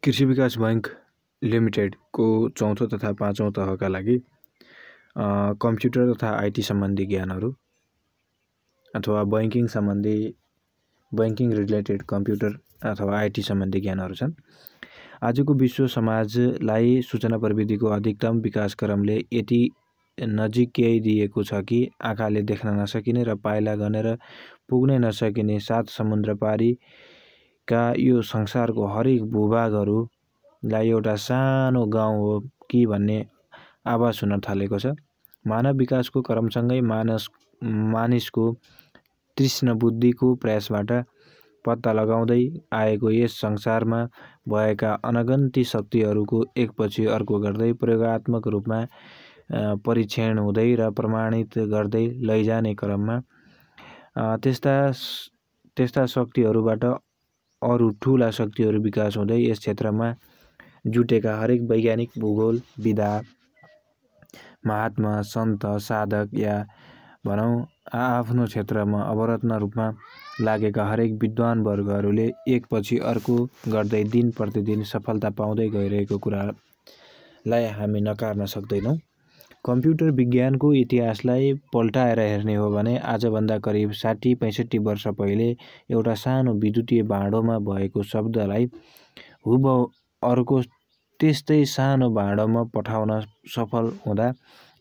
कृषि विकास बैंक लिमिटेडको चौथो तथा पाँचौं तहका लागि कम्प्युटर तथा आइटी सम्बन्धी ज्ञानहरू अथवा बैंकिङ रिलेटेड कम्प्युटर अथवा आइटी सम्बन्धी ज्ञानहरू छन्। आजको विश्व समाजलाई सूचना प्रविधिको अधिकतम विकास क्रमले यति नजिक्याइदिएको छ कि आँखाले देख्न नसकिने र पाइला गनेर पुग्नै नसकिने 7 समुद्र पारीका यो संसारको हरेक भूभागहरूलाई एउटा सानो गाउँ हो कि भन्ने आभास हुन थालेको छ। मानव विकासको क्रमसँगै मानिसको तीक्ष्ण बुद्धिको प्रयासबाट पत्ता लगाउँदै आएको यस संसारमा भएका अनगन्ती शक्तिहरूको एकपछि अर्को गर्दै प्रयोगात्मक रूपमा परीक्षण हुँदै र प्रमाणित गर्दै लैजाने क्रममा त्यस्ता शक्तिहरूबाट अरू ठूला शक्तिहरू विकास हुँदै यस क्षेत्रमा जुटेका हरेक वैज्ञानिक, भूगोल, विधा, महात्मा, सन्त, साधक या भनौँ आफ्नो क्षेत्रमा अवरत्न रूपमा लागेका हरेक विद्वान वर्गहरूले एकपछि अर्को गर्दै दिन प्रतिदिन सफलता पाउँदै गइरहेको कुरालाई हामी नकार्न सक्दैनौँ। कम्प्युटर विज्ञानको इतिहासलाई पल्टाएर हेर्ने हो भने आजभन्दा करिब 60-65 वर्ष पहिले एउटा सानो विद्युतीय भाँडोमा भएको शब्दलाई हुबहु अर्को त्यस्तै सानो भाँडोमा पठाउन सफल हुँदा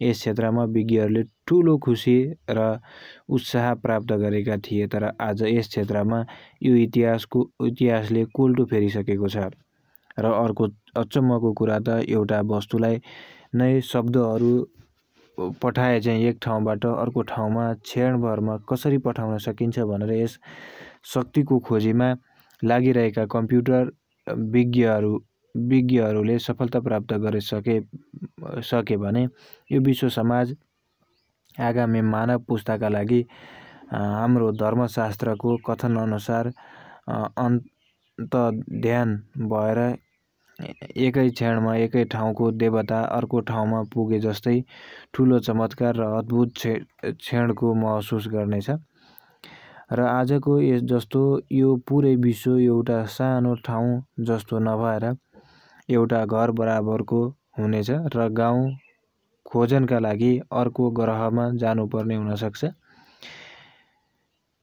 यस क्षेत्रमा विज्ञहरूले ठूलो खुसी र उत्साह प्राप्त गरेका थिए। तर आज यस क्षेत्रमा यो इतिहासले कोल्टो फेरिसकेको छ र अर्को अचम्मको कुरा त एउटा वस्तुलाई नै शब्दहरू पठाए चाहिँ एक ठाउँबाट अर्को ठाउँमा क्षणभरमा कसरी पठाउन सकिन्छ भनेर यस शक्तिको खोजीमा लागिरहेका कम्प्युटर विज्ञहरूले सफलता प्राप्त गरिसके भने यो विश्व समाज आगामी मानव पुस्ताका लागि हाम्रो धर्मशास्त्रको कथन अनुसार अन्तर्ध्यान भएर एकै क्षणमा एकै ठाउँको देवता अर्को ठाउँमा पुगे जस्तै ठूलो चमत्कार र अद्भुत क्षणको महसुस गर्नेछ। र आजको जस्तो यो पुरै विश्व एउटा सानो ठाउँ जस्तो नभएर एउटा घर बराबरको हुनेछ र गाउँ खोजनका लागि अर्को ग्रहमा जानुपर्ने हुनसक्छ।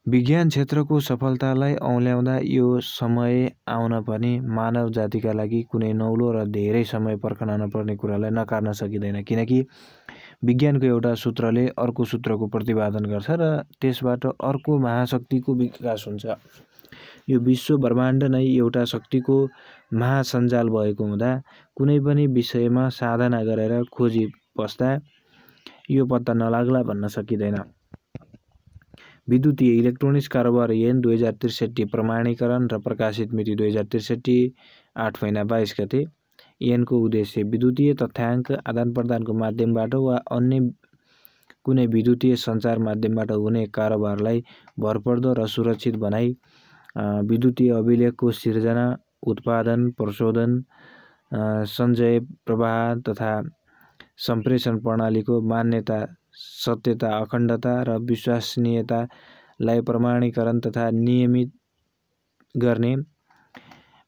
विज्ञान क्षेत्रको सफलतालाई औँल्याउँदा यो समय आउन पनि मानव जातिका लागि कुनै नौलो र धेरै समय पर्खन नपर्ने कुरालाई नकार्न सकिँदैन, किनकि विज्ञानको एउटा सूत्रले अर्को सूत्रको प्रतिपादन गर्छ र त्यसबाट अर्को महाशक्तिको विकास हुन्छ। यो विश्व ब्रह्माण्ड नै एउटा शक्तिको महासञ्जाल भएको हुँदा कुनै पनि विषयमा साधना गरेर खोजी बस्दा यो पत्ता नलाग्ला भन्न सकिँदैन। विद्युतीय इलेक्ट्रोनिक्स कारोबार ऐन 2063 प्रमाणीकरण र प्रकाशित मिति 2063 8 महिना 22 गते। ऐनको उद्देश्य विद्युतीय तथ्याङ्क आदान-प्रदानको माध्यमबाट वा अन्य कुनै विद्युतीय सञ्चार माध्यमबाट हुने कारोबारलाई भरपर्दो र सुरक्षित बनाई विद्युतीय अभिलेखको सिर्जना, उत्पादन, प्रशोधन, सञ्चय, प्रवाह तथा सम्प्रेषण प्रणालीको मान्यता, सत्यता, अखण्डता र विश्वसनीयतालाई प्रमाणीकरण तथा नियमित गर्ने,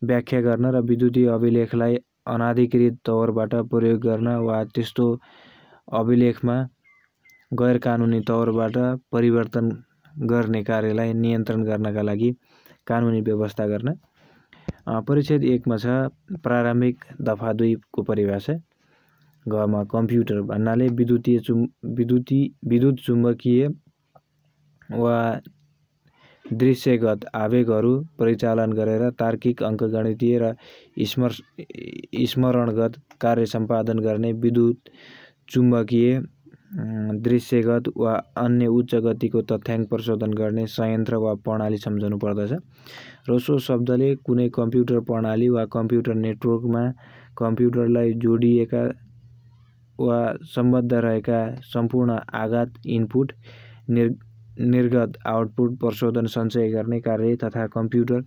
व्याख्या गर्न र विद्युतीय अभिलेखलाई अनाधिकृत तौरबाट प्रयोग गर्न वा त्यस्तो अभिलेखमा गैरकानुनी तौरबाट परिवर्तन गर्ने कार्यलाई नियन्त्रण गर्नका लागि कानुनी व्यवस्था गर्न। परिच्छेद 1 मा छ प्रारम्भिक दफा 2 को परिभाषा। ग मा कम्प्युटर भन्नाले विद्युत चुम्बकीय वा दृश्यगत आवेगहरू परिचालन गरेर तार्किक, अङ्कगणितीय र स्मरणगत कार्य सम्पादन गर्ने विद्युत चुम्बकीय, दृश्यगत वा अन्य उच्च गतिको तथ्याङ्क प्रशोधन गर्ने संयन्त्र वा प्रणाली सम्झनु पर्दछ। र सो शब्दले कुनै कम्प्युटर प्रणाली वा कम्प्युटर नेटवर्कमा कम्प्युटरलाई जोडिएका वा सम्बद्ध रहेका सम्पूर्ण आगत, इनपुट, निर्गत, आउटपुट, प्रशोधन, सञ्चय गर्ने कार्य तथा कम्प्युटर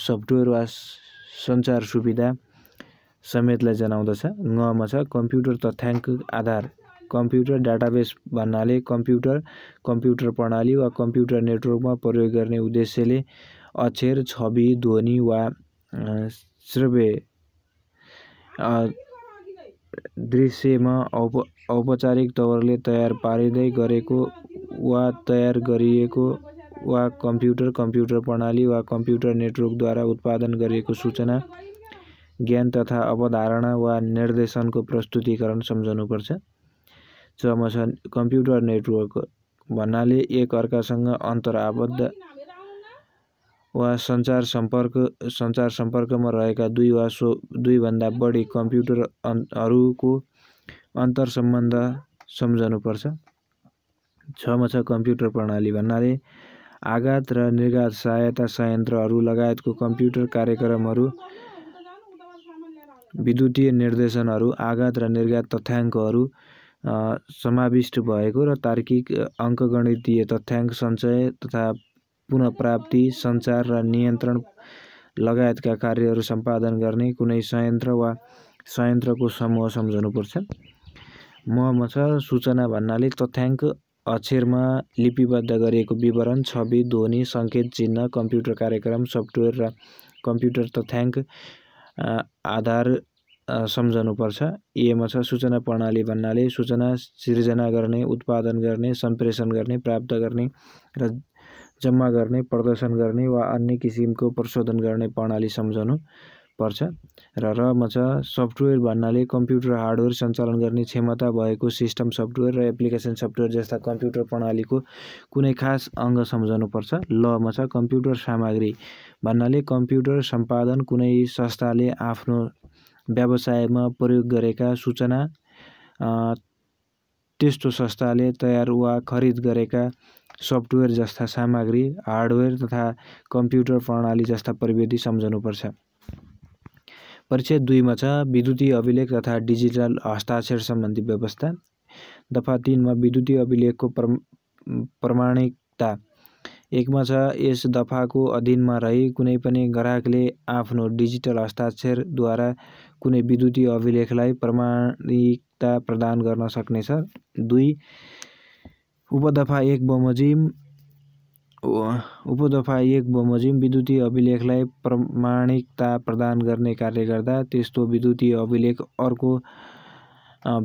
सफ्टवेयर वा सञ्चार सुविधा समेतलाई जनाउँदछ। ङ मा छ कम्प्युटर तथ्याङ्क आधार। कम्प्युटर डाटाबेस भन्नाले कम्प्युटर प्रणाली वा कम्प्युटर नेटवर्कमा प्रयोग गर्ने उद्देश्यले अक्षर, छवि, ध्वनि वा श्रव्य दृश्यमा औपचारिक तवरले तयार पारिँदै गरेको वा तयार गरिएको वा कम्प्युटर प्रणाली वा कम्प्युटर नेटवर्कद्वारा उत्पादन गरिएको सूचना ज्ञान तथा अवधारणा वा निर्देशनको प्रस्तुतिकरण सम्झनुपर्छ। जसमा छ कम्प्युटर नेटवर्क भन्नाले एक अर्कासँग अन्तर्आबद्ध वा सञ्चार सम्पर्कमा रहेका दुई वा दुईभन्दा बढी कम्प्युटरहरूको अन्तर्सम्बन्ध सम्झनुपर्छ। छमा छ कम्प्युटर प्रणाली भन्नाले आघात र निर्घात सहायता संयन्त्रहरू लगायतको कम्प्युटर कार्यक्रमहरू विद्युतीय निर्देशनहरू आघात र निर्घात तथ्याङ्कहरू समाविष्ट भएको र तार्किक अङ्कगणितीय तथ्याङ्क सञ्चय तथा पुनःप्राप्ति सञ्चार र नियन्त्रण लगायतका कार्यहरू सम्पादन गर्ने कुनै संयन्त्र वा संयन्त्रको समूह सम्झनुपर्छ। ममा छ सूचना भन्नाले तथ्याङ्क अक्षरमा लिपिबद्ध गरिएको विवरण छवि ध्वनि सङ्केत चिन्ह कम्प्युटर कार्यक्रम सफ्टवेयर र कम्प्युटर तथ्याङ्क आधार सम्झनुपर्छ। एमा छ सूचना प्रणाली भन्नाले सूचना सिर्जना गर्ने उत्पादन गर्ने सम्प्रेषण गर्ने प्राप्त गर्ने र जम्मा गर्ने प्रदर्शन गर्ने वा अन्य किसिमको प्रशोधन गर्ने प्रणाली सम्झनु पर्छ। रमा छ सफ्टवेयर भन्नाले कम्प्युटर हार्डवेयर सञ्चालन गर्ने क्षमता भएको सिस्टम सफ्टवेयर र एप्लिकेसन सफ्टवेयर जस्ता कम्प्युटर प्रणालीको कुनै खास अङ्ग सम्झनुपर्छ। लमा छ कम्प्युटर सामग्री भन्नाले कम्प्युटर सम्पादन कुनै संस्थाले आफ्नो व्यवसायमा प्रयोग गरेका सूचना त्यस्तो संस्थाले तयार वा खरिद गरेका सफ्टवेयर जस्ता सामग्री हार्डवेयर तथा कम्प्युटर प्रणाली जस्ता प्रविधि सम्झनुपर्छ। परिच्छेद 2 मा छ विद्युतीय अभिलेख तथा डिजिटल हस्ताक्षर सम्बन्धी व्यवस्था। दफा 3 मा विद्युतीय अभिलेखको प्रमाणिकता। 1 मा छ यस दफाको अधीनमा रही कुनै पनि ग्राहकले आफ्नो डिजिटल हस्ताक्षरद्वारा कुनै विद्युतीय अभिलेखलाई प्रमाणिकता प्रदान गर्न सक्नेछ। 2 उपदफा 1 बमोजिम विद्युतीय अभिलेखलाई प्रमाणिकता प्रदान गर्ने कार्य गर्दा त्यस्तो विद्युतीय अभिलेख अर्को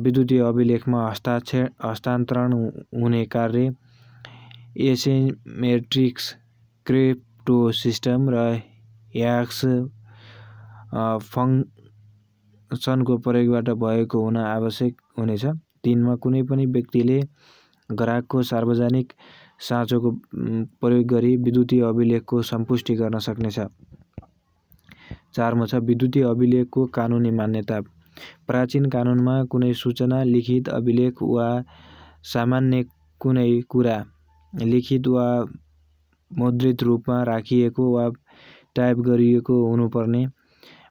विद्युतीय अभिलेखमा हस्तान्तरण हुने कार्य एसिमेट्रिक्स क्रिप्टो सिस्टम र ह्याश फङ्सनको प्रयोगबाट भएको हुन आवश्यक हुनेछ। 3 मा कुनै पनि व्यक्तिले ग्राहकको सार्वजनिक साँचोको प्रयोग गरी विद्युतीय अभिलेखको सम्पुष्टि गर्न सक्नेछ। 4 मा छ विद्युतीय अभिलेखको कानुनी मान्यता। प्राचीन कानुनमा कुनै सूचना लिखित अभिलेख वा सामान्य कुनै कुरा लिखित वा मुद्रित रूपमा राखिएको वा टाइप गरिएको हुनुपर्ने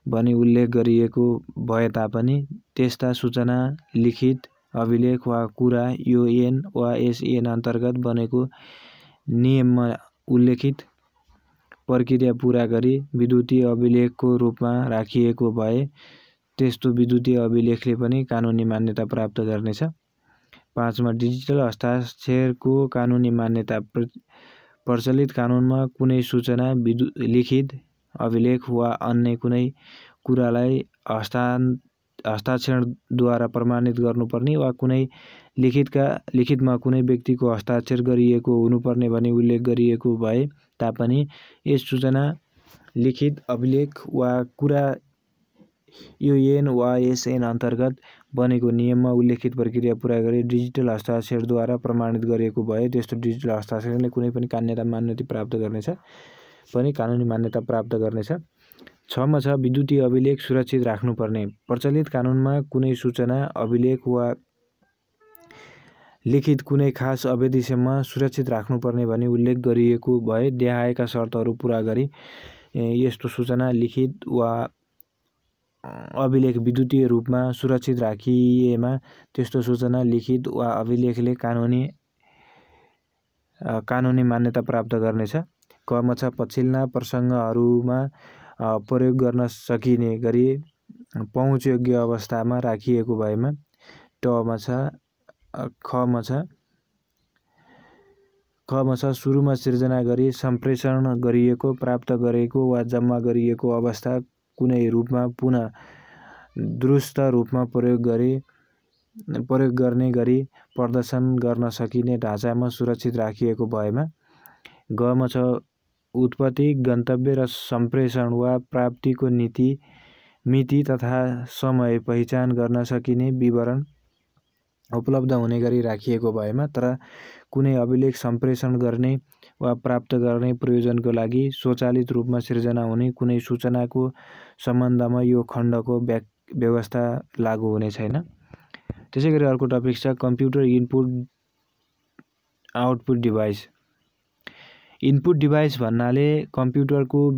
भनी उल्लेख गरिएको भए तापनि त्यस्ता सूचना लिखित अभिलेख वा कुरा यो ऐन वा यस ऐन अन्तर्गत बनेको नियममा उल्लेखित प्रक्रिया पूरा गरी विद्युतीय अभिलेखको रूपमा राखिएको भए त्यस्तो विद्युतीय अभिलेखले पनि कानुनी मान्यता प्राप्त गर्नेछ। 5 मा डिजिटल हस्ताक्षरको कानुनी मान्यता। प्रचलित कानुनमा कुनै सूचना लिखित अभिलेख वा अन्य कुनै कुरालाई हस्ताक्षरद्वारा प्रमाणित गर्नुपर्ने वा कुनै लिखितमा कुनै व्यक्तिको हस्ताक्षर गरिएको हुनुपर्ने भनी उल्लेख गरिएको भए तापनि यस सूचना लिखित अभिलेख वा कुरा यो ऐन वा यस ऐन अन्तर्गत बनेको नियममा उल्लेखित प्रक्रिया पूरा गरी डिजिटल हस्ताक्षरद्वारा प्रमाणित गरिएको भए त्यस्तो डिजिटल हस्ताक्षरले कुनै पनि कानुनी मान्यता प्राप्त गर्नेछ। 6 मा छ विद्युतीय अभिलेख सुरक्षित राख्नुपर्ने। प्रचलित कानुनमा कुनै सूचना अभिलेख वा लिखित कुनै खास अवधिसम्म सुरक्षित राख्नुपर्ने भनी उल्लेख गरिएको भए देखाएका शर्तहरू पूरा गरी यस्तो सूचना लिखित वा अभिलेख विद्युतीय रूपमा सुरक्षित राखिएमा त्यस्तो सूचना लिखित वा अभिलेखले कानुनी मान्यता प्राप्त गर्नेछ। क मा छ पछिल्ला प्रसङ्गहरूमा प्रयोग गर्न सकिने गरी पहुँचयोग्य अवस्थामा राखिएको भएमा। ख मा छ सुरुमा सिर्जना गरी सम्प्रेषण गरिएको प्राप्त गरेको वा जम्मा गरिएको अवस्था कुनै रूपमा पुनः दुरुस्त रूपमा प्रयोग गर्ने गरी प्रदर्शन गर्न सकिने ढाँचामा सुरक्षित राखिएको भएमा। गमा छ उत्पत्ति, गन्तव्य र सम्प्रेषण वा प्राप्तिको मिति तथा समय पहिचान गर्न सकिने विवरण उपलब्ध हुने गरी राखिएको भएमा। तर कुनै अभिलेख सम्प्रेषण गर्ने वा प्राप्त गर्ने प्रयोजनको लागि स्वचालित रूपमा सिर्जना हुने कुनै सूचनाको सम्बन्धमा यो खण्डको व्यवस्था लागू हुने छैन। त्यसैगरी अर्को टपिक छ computer input output device. Input device भन्नाले कम्प्युटरको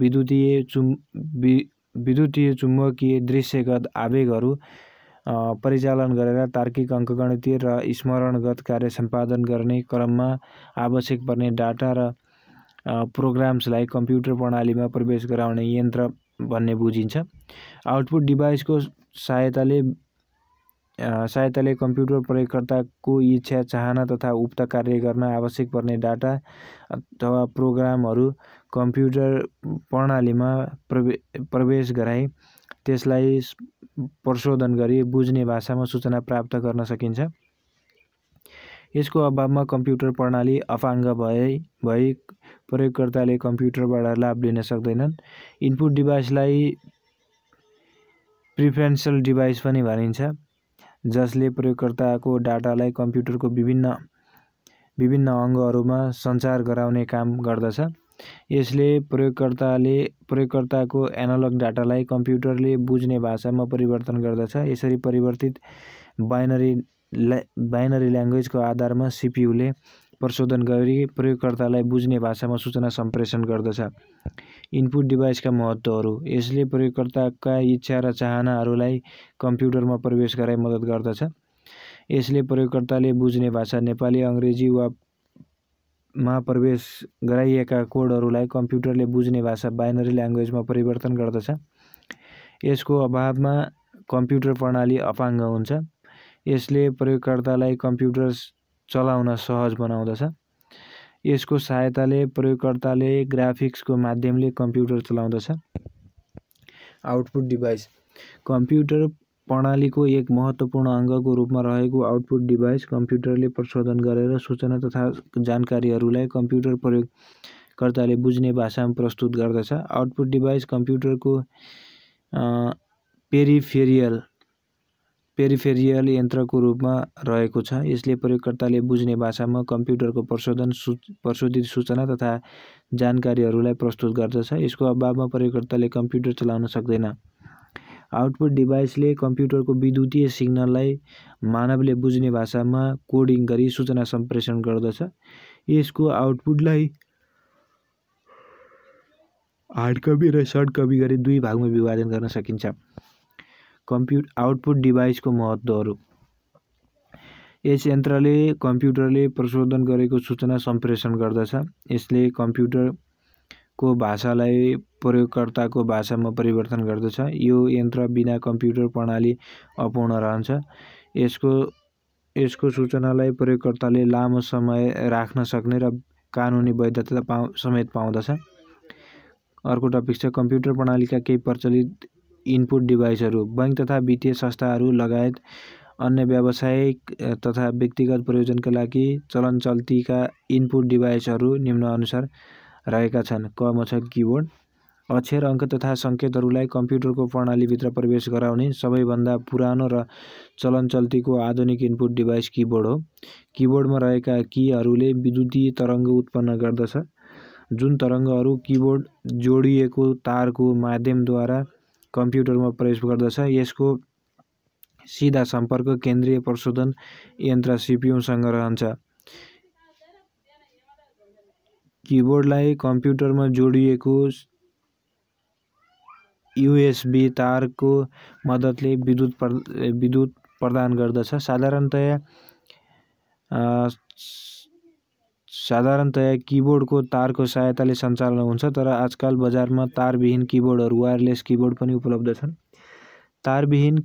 विद्युतीय चुम्बकीय दृश्यगत आवेगहरू परिचालन गरेर तार्किक, अङ्कगणितीय र स्मरणगत कार्य सम्पादन गर्ने क्रममा आवश्यक पर्ने डाटा र प्रोग्राम्सलाई कम्प्युटर प्रणालीमा प्रवेश गराउने यन्त्र भन्ने बुझिन्छ। आउटपुट डिभाइसको सहायताले कम्प्युटर प्रयोगकर्ताको इच्छा, चाहना तथा उक्त कार्य गर्न आवश्यक पर्ने डाटा अथवा प्रोग्रामहरू कम्प्युटर प्रणालीमा प्रवेश गराई त्यसलाई प्रशोधन गरी बुझ्ने भाषामा सूचना प्राप्त गर्न सकिन्छ। यसको अभावमा कम्प्युटर प्रणाली अपाङ्ग भई प्रयोगकर्ताले कम्प्युटरबाट लाभ लिन सक्दैनन्। इनपुट डिभाइसलाई प्रिफरेन्शियल डिभाइस पनि भनिन्छ, जसले प्रयोगकर्ताको डाटालाई कम्प्युटरको विभिन्न अङ्गहरूमा सञ्चार गराउने काम गर्दछ। यसले प्रयोगकर्ताको एनालग डाटालाई कम्प्युटरले बुझ्ने भाषामा परिवर्तन गर्दछ। यसरी परिवर्तित बाइनरी ल्याङ्ग्वेजको आधारमा सीपीयूले प्रशोधन गरी प्रयोगकर्तालाई बुझ्ने भाषामा सूचना सम्प्रेषण गर्दछ। इनपुट डिभाइसका महत्त्वहरू: यसले प्रयोगकर्ताका इच्छा र चाहनाहरूलाई कम्प्युटरमा प्रवेश गराइ मद्दत गर्दछ। यसले प्रयोगकर्ताले बुझ्ने भाषा नेपाली, अङ्ग्रेजी वा मा प्रवेश गराइएका कोडहरूलाई कम्प्युटरले बुझ्ने भाषा बाइनरी ल्याङ्ग्वेजमा परिवर्तन गर्दछ। यसको अभावमा कम्प्युटर प्रणाली अपाङ्ग हुन्छ। यसले प्रयोगकर्तालाई कम्प्युटर चलाउन सहज बनाउँदछ। यसको सहायताले प्रयोगकर्ताले ग्राफिक्सको माध्यमले कम्प्युटर चलाउँदछ। आउटपुट डिभाइस कम्प्युटर प्रणालीको एक महत्त्वपूर्ण अङ्गको रूपमा रहेको आउटपुट डिभाइस कम्प्युटरले प्रशोधन गरेर सूचना तथा जानकारीहरूलाई कम्प्युटर प्रयोगकर्ताले बुझ्ने भाषामा प्रस्तुत गर्दछ। आउटपुट डिभाइस कम्प्युटरको पेरिफेरियल यन्त्रको रूपमा रहेको छ। यसले प्रयोगकर्ताले बुझ्ने भाषामा कम्प्युटरको प्रशोधित सूचना तथा जानकारीहरूलाई प्रस्तुत गर्दछ। यसको अभावमा प्रयोगकर्ताले कम्प्युटर चलाउन सक्दैन। आउटपुट डिभाइसले कम्प्युटरको विद्युतीय सिग्नललाई मानवले बुझ्ने भाषामा कोडिङ गरी सूचना सम्प्रेषण गर्दछ। यसको आउटपुटलाई हार्ड कपी र सर्ट कपी गरी दुई भागमा विभाजन गर्न सकिन्छ। आउटपुट डिभाइसको महत्त्वहरू: यस यन्त्रले कम्प्युटरले प्रशोधन गरेको सूचना सम्प्रेषण गर्दछ। यसले कम्प्युटरको भाषालाई प्रयोगकर्ताको भाषामा परिवर्तन गर्दछ। यो यन्त्र बिना कम्प्युटर प्रणाली अपूर्ण रहन्छ। यसको सूचनालाई प्रयोगकर्ताले लामो समय राख्न सक्ने र कानुनी वैधता समेत पाउँदछ। अर्को टपिक छ कम्प्युटर प्रणालीका केही प्रचलित इनपुट डिभाइसहरू। बैंक तथा वित्तीय संस्थाहरू लगायत अन्य व्यावसायिक तथा व्यक्तिगत प्रयोजनका लागि चलनचल्तीका इनपुट डिभाइसहरू निम्नानुसार रहेका छन्। कमा छ किबोर्ड। अक्षर, अङ्क तथा सङ्केतहरूलाई कम्प्युटरको प्रणालीभित्र प्रवेश गराउने सबैभन्दा पुरानो र चलनचल्तीको आधुनिक इनपुट डिभाइस किबोर्ड हो। किबोर्डमा रहेका कीहरूले विद्युतीय तरङ्ग उत्पन्न गर्दछ, जुन तरङ्गहरू किबोर्ड जोडिएको तारको माध्यमद्वारा कम्प्युटरमा प्रवेश गर्दछ। यसको सिधा सम्पर्क केन्द्रीय प्रशोधन यन्त्र सीपीयूसँग रहन्छ। किबोर्डलाई कम्प्युटरमा जोडिएको यूएसबी तारको मद्दतले विद्युत प्रदान गर्दछ। साधारणतया किबोर्डको तारको सहायताले सञ्चालन हुन्छ, तर आजकल बजारमा तारविहीन किबोर्डहरू वायरलेस किबोर्ड पनि उपलब्ध छन्। तारविहीन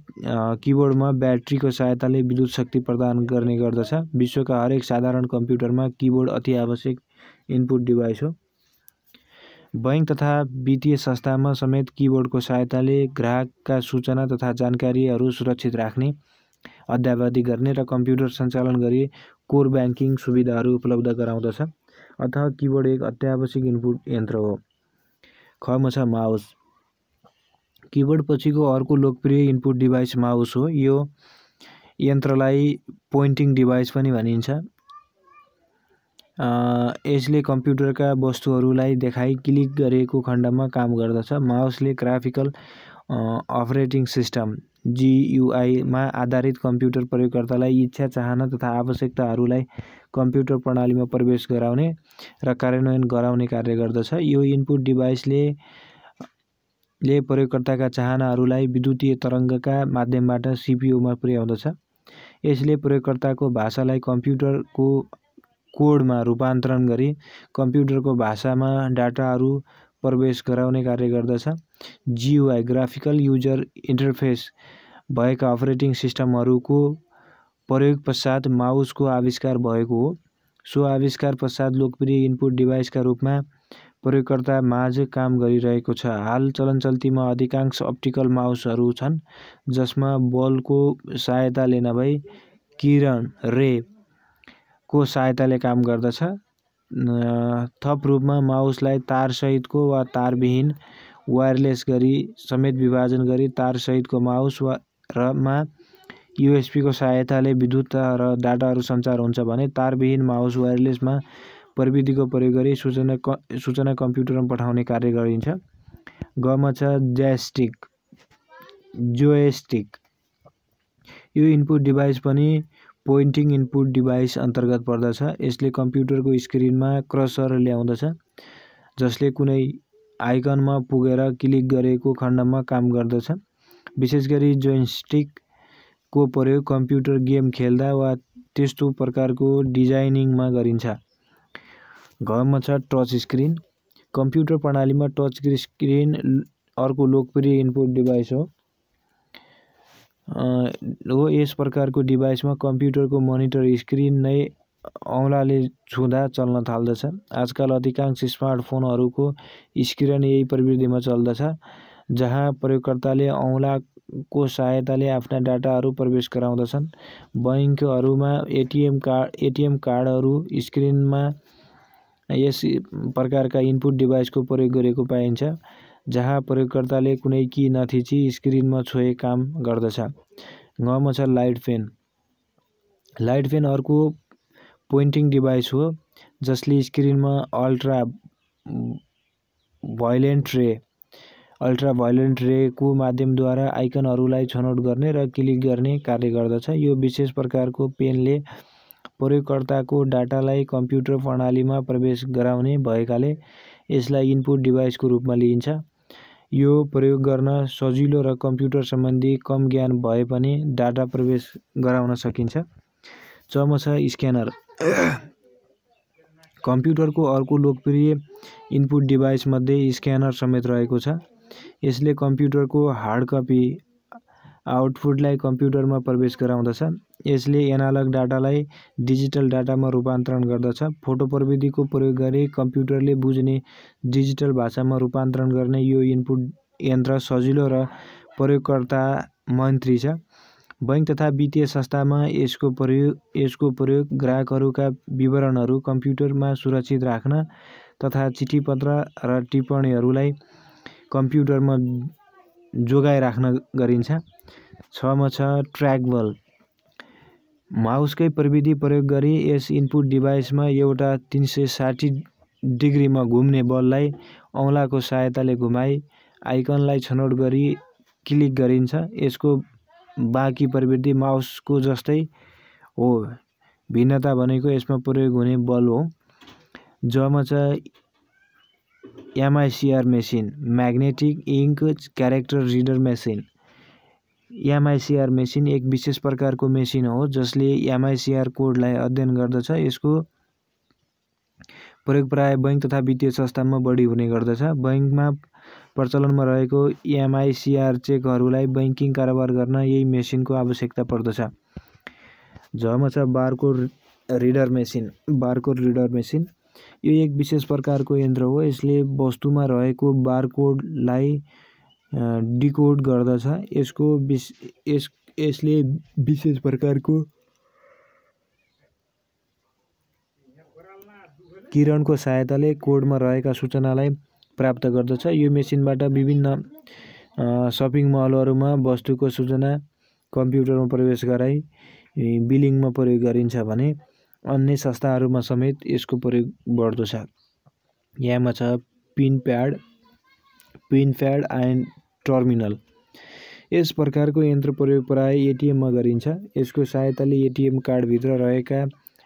किबोर्डमा ब्याट्रीको सहायताले विद्युत शक्ति प्रदान गर्ने गर्दछ। विश्वका हरेक साधारण कम्प्युटरमा किबोर्ड अति आवश्यक इनपुट डिभाइस हो। बैंक तथा वित्तीय संस्थामा समेत कीबोर्डको सहायताले ग्राहकका सूचना तथा जानकारीहरू सुरक्षित राख्ने, अद्यावधि गर्ने र कम्प्युटर सञ्चालन गरी कोर ब्याङ्किङ सुविधाहरू उपलब्ध गराउँदछ। अतः कीबोर्ड एक अत्यावश्यक इनपुट यन्त्र हो। खमा छ माउस। कीबोर्ड पछिको अर्को लोकप्रिय इनपुट डिभाइस माउस हो। यो यन्त्रलाई पोइन्टिङ डिभाइस पनि भनिन्छ। यसले कम्प्युटरका वस्तुहरूलाई देखाई क्लिक गरेको खण्डमा काम गर्दछ। माउसले ग्राफिकल अपरेटिङ सिस्टम GUI मा आधारित कम्प्युटर प्रयोगकर्तालाई इच्छा, चाहना तथा आवश्यकताहरूलाई कम्प्युटर प्रणालीमा प्रवेश गराउने र कार्यान्वयन गराउने कार्य गर्दछ। यो इनपुट डिभाइसले प्रयोगकर्ताका चाहनाहरूलाई विद्युतीय तरङ्गका माध्यमबाट CPU मा पुर्याउँदछ। यसले प्रयोगकर्ताको भाषालाई कम्प्युटरको कोडमा रूपान्तरण गरी कम्प्युटरको भाषामा डाटाहरू प्रवेश गराउने कार्य गर्दछ। GUI ग्राफिकल युजर इन्टरफेस भएका अपरेटिङ सिस्टमहरूको प्रयोग पश्चात माउसको आविष्कार भएको हो। सो आविष्कार पश्चात लोकप्रिय इनपुट डिभाइसका रूपमा प्रयोगकर्ता माझ काम गरिरहेको छ। हाल चलनचल्तीमा अधिकांश अप्टिकल माउसहरू छन् जसमा बलको सहायताले नभई किरण को सहायताले काम गर्दछ। थप रूपमा माउसलाई तारसहितको वा तारविहीन वायरलेस गरी समेत विभाजन गरी तारसहितको माउस मा USB को सहायताले विद्युत र डाटाहरू सञ्चार हुन्छ भने तारविहीन माउस वायरलेसमा प्रविधिको प्रयोग गरी सूचना कम्प्युटरमा पठाउने कार्य गरिन्छ। गमा छ जोयस्टिक। यो इनपुट डिभाइस पनि पोइन्टिङ इनपुट डिभाइस अन्तर्गत पर्दछ। यसले कम्प्युटरको स्क्रिनमा कर्सर ल्याउँदछ जसले कुनै आइकनमा पुगेर क्लिक गरेको खण्डमा काम गर्दछ। विशेष गरी जोयस्टिकको प्रयोग कम्प्युटर गेम खेल्दा वा त्यस्तो प्रकारको डिजाइनिङमा गरिन्छ। घमा छ टच स्क्रिन। कम्प्युटर प्रणालीमा टच स्क्रिन अर्को लोकप्रिय इनपुट डिभाइस हो। यस प्रकारको डिभाइसमा कम्प्युटरको मोनिटर स्क्रिन नै औँलाले छुँदा चल्न थाल्दछ। आजकल अधिकांश स्मार्टफोनहरूको स्क्रिन यही प्रविधिमा चल्दछ, जहाँ प्रयोगकर्ताले औँलाको सहायताले आफ्ना डाटाहरू प्रवेश गराउँदछन्। बैंकहरूमा एटिएम कार्डहरू स्क्रिनमा यस प्रकारका इनपुट डिभाइसको प्रयोग गरेको पाइन्छ, जहाँ प्रयोगकर्ताले कुनै की नथिची स्क्रिनमा छोए काम गर्दछ। घमा छ लाइट फेन। लाइट फेन अर्को पोइन्टिङ डिभाइस हो जसले स्क्रिनमा अल्ट्रा भायोलेन्ट रेको माध्यमद्वारा आइकनहरूलाई छनौट गर्ने र क्लिक गर्ने कार्य गर्दछ। यो विशेष प्रकारको पेनले प्रयोगकर्ताको डाटालाई कम्प्युटर प्रणालीमा प्रवेश गराउने भएकाले यसलाई इनपुट डिभाइसको रूपमा लिइन्छ। यो प्रयोग गर्न सजिलो र कम्प्युटर सम्बन्धी कम ज्ञान भए पनि डाटा प्रवेश गराउन सकिन्छ। चमा छ स्क्यानर। कम्प्युटरको अर्को लोकप्रिय इनपुट डिभाइस मध्ये स्क्यानर समेत रहेको छ। यसले कम्प्युटरको हार्ड कपी आउटपुटलाई कम्प्युटरमा प्रवेश गराउँदछ। यसले एनालग डाटालाई डिजिटल डाटामा रूपान्तरण गर्दछ। फोटो प्रविधिको प्रयोग गरी कम्प्युटरले बुझ्ने डिजिटल भाषामा रूपान्तरण गर्ने यो इनपुट यन्त्र सजिलो र प्रयोगकर्ता मैत्री छ। बैंक तथा वित्तीय संस्थामा यसको प्रयोग ग्राहकहरूका विवरणहरू कम्प्युटरमा सुरक्षित राख्न तथा चिठीपत्र र टिप्पणीहरूलाई कम्प्युटरमा जोगाइ राख्न गरिन्छ। छमा छ ट्र्याकबल। माउसकै प्रविधि प्रयोग गरी यस इनपुट डिभाइसमा एउटा 360 डिग्रीमा घुम्ने बललाई औँलाको सहायताले घुमाई आइकनलाई छनौट गरी क्लिक गरिन्छ। यसको बाँकी प्रविधि माउसको जस्तै हो, भिन्नता भनेको यसमा प्रयोग हुने बल हो। जमा छ MICR machine, magnetic ink character reader machine. MICR machine एक विशेष प्रकारको मेसिन हो जसले MICR कोडलाई अध्ययन गर्दछ। यसको प्रयोग प्राय बैंक तथा वित्तीय संस्थामा बढी हुने गर्दछ। बैंकमा प्रचलनमा रहेको MICR चेकहरूलाई बैंकिङ कारोबार गर्न यही मेसिनको आवश्यकता पर्दछ। जमा छ barcode reader machine. Barcode reader machine यो एक विशेष प्रकारको यन्त्र हो। यसले वस्तुमा रहेको बारकोडलाई डिकोड गर्दछ। यसले विशेष प्रकारको किरणको सहायताले कोडमा रहेका सूचनालाई प्राप्त गर्दछ। यो मेसिनबाट विभिन्न सपिङ मलहरूमा वस्तुको सूचना कम्प्युटरमा प्रवेश गराई बिलिङमा प्रयोग गरिन्छ भने अन्य संस्थाहरूमा समेत यसको प्रयोग बढ्दो छ। यहाँमा छ पिन प्याड एन्ड टर्मिनल। यस प्रकारको यन्त्र प्रयोग प्राय एटिएममा गरिन्छ। यसको सहायताले एटिएम कार्डभित्र रहेका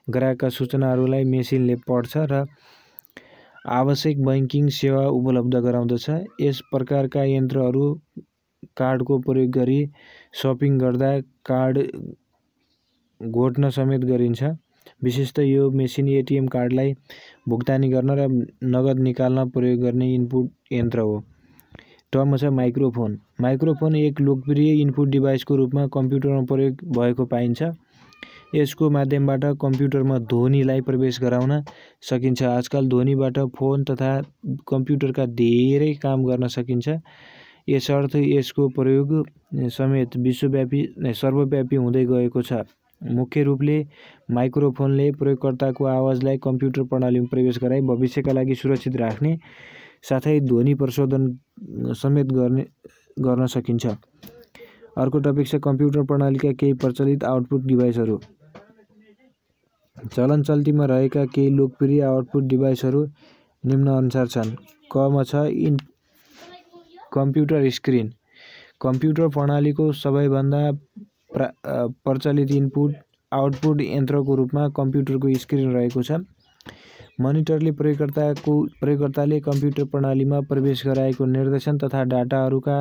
ग्राहकका सूचनाहरूलाई मेसिनले पढ्छ र आवश्यक बैंकिङ सेवा उपलब्ध गराउँदछ। यस प्रकारका यन्त्रहरू कार्डको प्रयोग गरी सपिङ गर्दा कार्ड घोट्न समेत गरिन्छ। विशेषतः यो मेसिन एटिएम कार्डलाई भुक्तानी गर्न र नगद निकाल्न प्रयोग गर्ने इनपुट यन्त्र हो। टर्ममा छ माइक्रोफोन। माइक्रोफोन एक लोकप्रिय इनपुट डिभाइसको रूपमा कम्प्युटरमा प्रयोग भएको पाइन्छ। यसको माध्यमबाट कम्प्युटरमा ध्वनिलाई प्रवेश गराउन सकिन्छ। आजकल ध्वनिबाट फोन तथा कम्प्युटरका धेरै काम गर्न सकिन्छ। यसर्थ यसको प्रयोग समेत सर्वव्यापी हुँदै गएको छ। मुख्य रूपले माइक्रोफोनले प्रयोगकर्ताको आवाजलाई कम्प्युटर प्रणालीमा प्रवेश गराई भविष्यका लागि सुरक्षित राख्ने साथै ध्वनि प्रशोधन समेत गर्न सकिन्छ। अर्को टपिक छ कम्प्युटर प्रणालीका केही प्रचलित आउटपुट डिभाइसहरू। चलन चल्तीमा रहेका केही लोकप्रिय आउटपुट डिभाइसहरू निम्नअनुसार छन्। कमा छ कम्प्युटर स्क्रिन। कम्प्युटर प्रणालीको सबैभन्दा प्रचलित इनपुट आउटपुट यन्त्रको रूपमा कम्प्युटरको स्क्रिन रहेको छ। मनिटरले प्रयोगकर्ताले कम्प्युटर प्रणालीमा प्रवेश गराएको निर्देशन तथा डाटाहरूका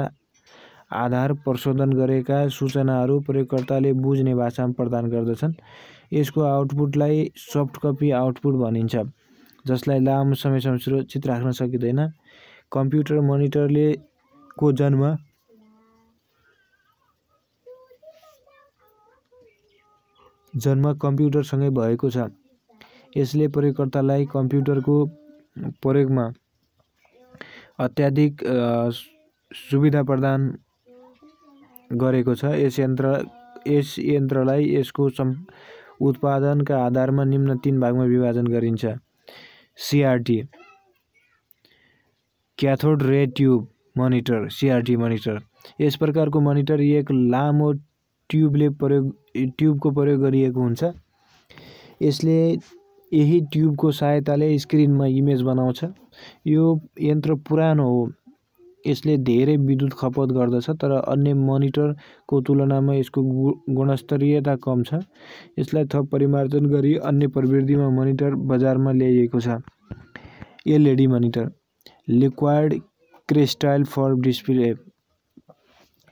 आधार प्रशोधन गरेका सूचनाहरू प्रयोगकर्ताले बुझ्ने भाषामा प्रदान गर्दछन्। यसको आउटपुटलाई सफ्ट कपी आउटपुट भनिन्छ, जसलाई लामो समयसम्म सुरक्षित राख्न सकिँदैन। कम्प्युटर मनिटरले को जन्म कम्प्युटरसँगै भएको छ। यसले प्रयोगकर्तालाई कम्प्युटरको प्रयोगमा अत्याधिक सुविधा प्रदान गरेको छ। यस यन्त्रलाई यसको उत्पादनका आधारमा निम्न 3 भागमा विभाजन गरिन्छ। सीआरटी क्याथोड रे ट्युब मनिटर। सीआरटी मनिटर यस प्रकारको मनिटर एक लामो ट्युबको प्रयोग गरिएको हुन्छ। यसले यही ट्युबको सहायताले स्क्रिनमा इमेज बनाउँछ। यो यन्त्र पुरानो हो। यसले धेरै विद्युत खपत गर्दछ, तर अन्य मनिटरको तुलनामा यसको गुणस्तरीयता कम छ। यसलाई थप परिमार्जन गरी अन्य प्रविधिमा मनिटर बजारमा ल्याइएको छ। LED monitor liquid crystal for display.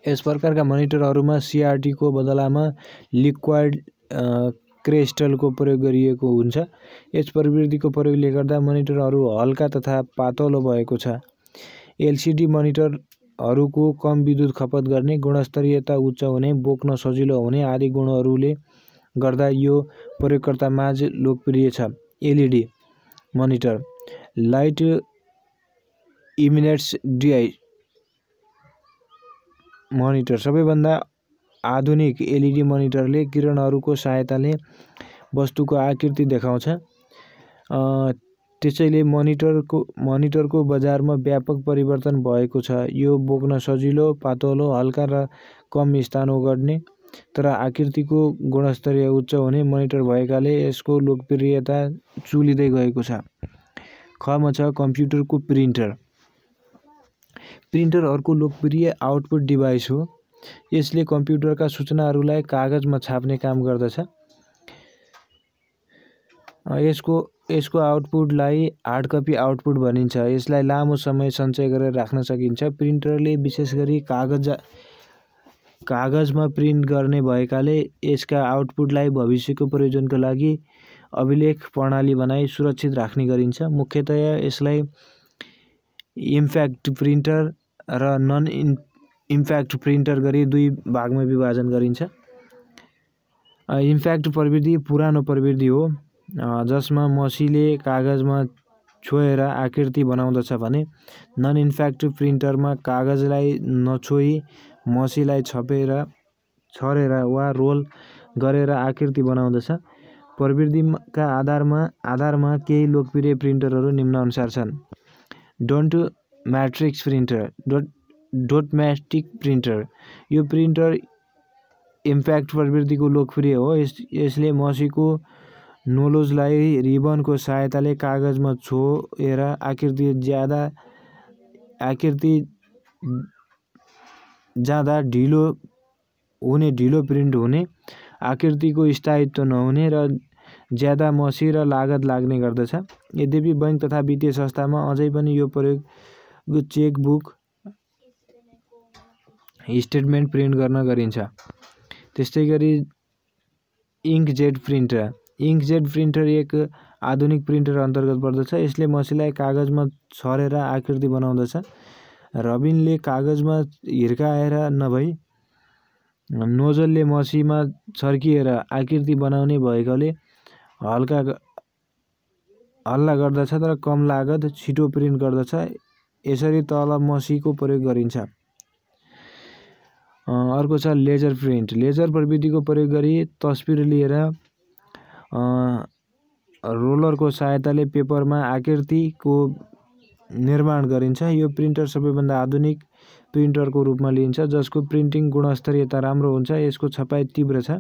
यस प्रकारका मनिटरहरूमा सीआरटीको बदलामा लिक्विड क्रिस्टलको प्रयोग गरिएको हुन्छ। यस प्रविधिको प्रयोगले गर्दा मनिटरहरू हल्का तथा पातलो भएको छ। एलसिडी मनिटरहरूको कम विद्युत खपत गर्ने, गुणस्तरीयता उच्च हुने, बोक्न सजिलो हुने आदि गुणहरूले गर्दा यो प्रयोगकर्तामाझ लोकप्रिय छ। LED monitor light emanates monitor. सबैभन्दा आधुनिक एलइडी मनिटरले किरणहरूको सहायताले वस्तुको आकृति देखाउँछ। त्यसैले मनिटरको बजारमा व्यापक परिवर्तन भएको छ। यो बोक्न सजिलो, पातलो, हल्का र कम स्थान ओगट्ने, तर आकृतिको गुणस्तरीय उच्च हुने मनिटर भएकाले यसको लोकप्रियता चुलिँदै गएको छ। खमा छ कम्प्युटरको प्रिन्टर। प्रिन्टर अर्को लोकप्रिय आउटपुट डिभाइस हो। यसले कम्प्युटरका सूचनाहरूलाई कागजमा छाप्ने काम गर्दछ। यसको आउटपुटलाई हार्ड कपी आउटपुट भनिन्छ। यसलाई लामो समय सञ्चय गरेर राख्न सकिन्छ। प्रिन्टरले विशेष गरी कागजमा प्रिन्ट गर्ने भएकाले यसका आउटपुटलाई भविष्यको प्रयोजनका लागि अभिलेख प्रणाली बनाई सुरक्षित राख्ने गरिन्छ। मुख्यतया यसलाई इम्प्याक्ट प्रिन्टर र नन इम्प्याक्ट प्रिन्टर गरी 2 भागमा विभाजन गरिन्छ। इम्प्याक्ट प्रविधि पुरानो प्रविधि हो। जसमा मसीले कागजमा छोएर आकृति बनाउँदछ भने नन इन्फ्याक्टिभ प्रिन्टरमा कागजलाई नछोई मसीलाई छरेर वा रोल गरेर आकृति बनाउँदछ। प्रविधिका आधारमा केही लोकप्रिय प्रिन्टरहरू निम्नानुसार छन्। डोट म्याट्रिक्स प्रिन्टर, डोटम्याटिक प्रिन्टर। यो प्रिन्टर इम्प्याक्ट प्रविधिको लोकप्रिय हो। यसले मसीको नोजलाई रिबनको सहायताले कागजमा छोएर आकृति जाँदा ढिलो प्रिन्ट हुने, आकृतिको स्थायित्व नहुने र ज्यादा मसी र लागत लाग्ने गर्दछ। यद्यपि बैंक तथा वित्तीय संस्थामा अझै पनि यो प्रयोग चेक बुक, स्टेटमेन्ट प्रिन्ट गर्न गरिन्छ। त्यस्तै गरी इङ्कजेट प्रिन्टर। इङ्कजेट प्रिन्टर एक आधुनिक प्रिन्टर अन्तर्गत पर्दछ। यसले मसीलाई कागजमा छरेर आकृति बनाउँदछ। रबिनले कागजमा हिर्काएर नभई नोजलले मसीमा छर्किएर आकृति बनाउने भएकाले हल्ला गर्दछ तर कम लागत, छिटो प्रिन्ट गर्दछ। यसरी तल मसीको प्रयोग गरिन्छ। अर्को छ लेजर प्रिन्ट। लेजर प्रविधिको प्रयोग गरी तस्बिर लिएर रोलरको सहायताले पेपरमा आकृतिको निर्माण गरिन्छ। यो प्रिन्टर सबैभन्दा आधुनिक प्रिन्टरको रूपमा लिइन्छ, जसको प्रिन्टिङ गुणस्तरीयता राम्रो हुन्छ। यसको छपाई तीव्र छ।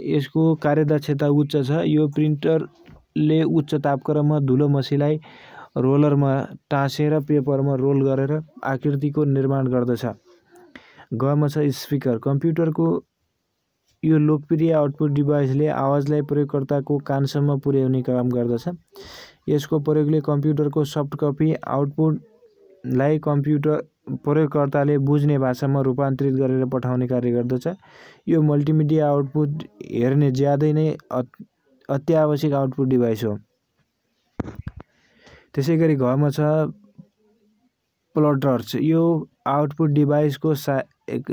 यसको कार्यदक्षता उच्च छ। यो प्रिन्टरले उच्च तापक्रममा धुलो मसीलाई रोलरमा टाँसेर पेपरमा रोल गरेर आकृतिको निर्माण गर्दछ। गमा छ स्पिकर। कम्प्युटरको यो लोकप्रिय आउटपुट डिभाइसले आवाजलाई प्रयोगकर्ताको कानसम्म पुर्याउने काम गर्दछ। यसको प्रयोगले कम्प्युटरको सफ्ट कपी आउटपुटलाई प्रयोगकर्ताले बुझ्ने भाषामा रूपान्तरित गरेर पठाउने कार्य गर्दछ। यो मल्टिमिडिया आउटपुट हेर्ने ज्यादै नै अत्यावश्यक आउटपुट डिभाइस हो। त्यसै गरी घमा छ प्लटर्स। यो आउटपुट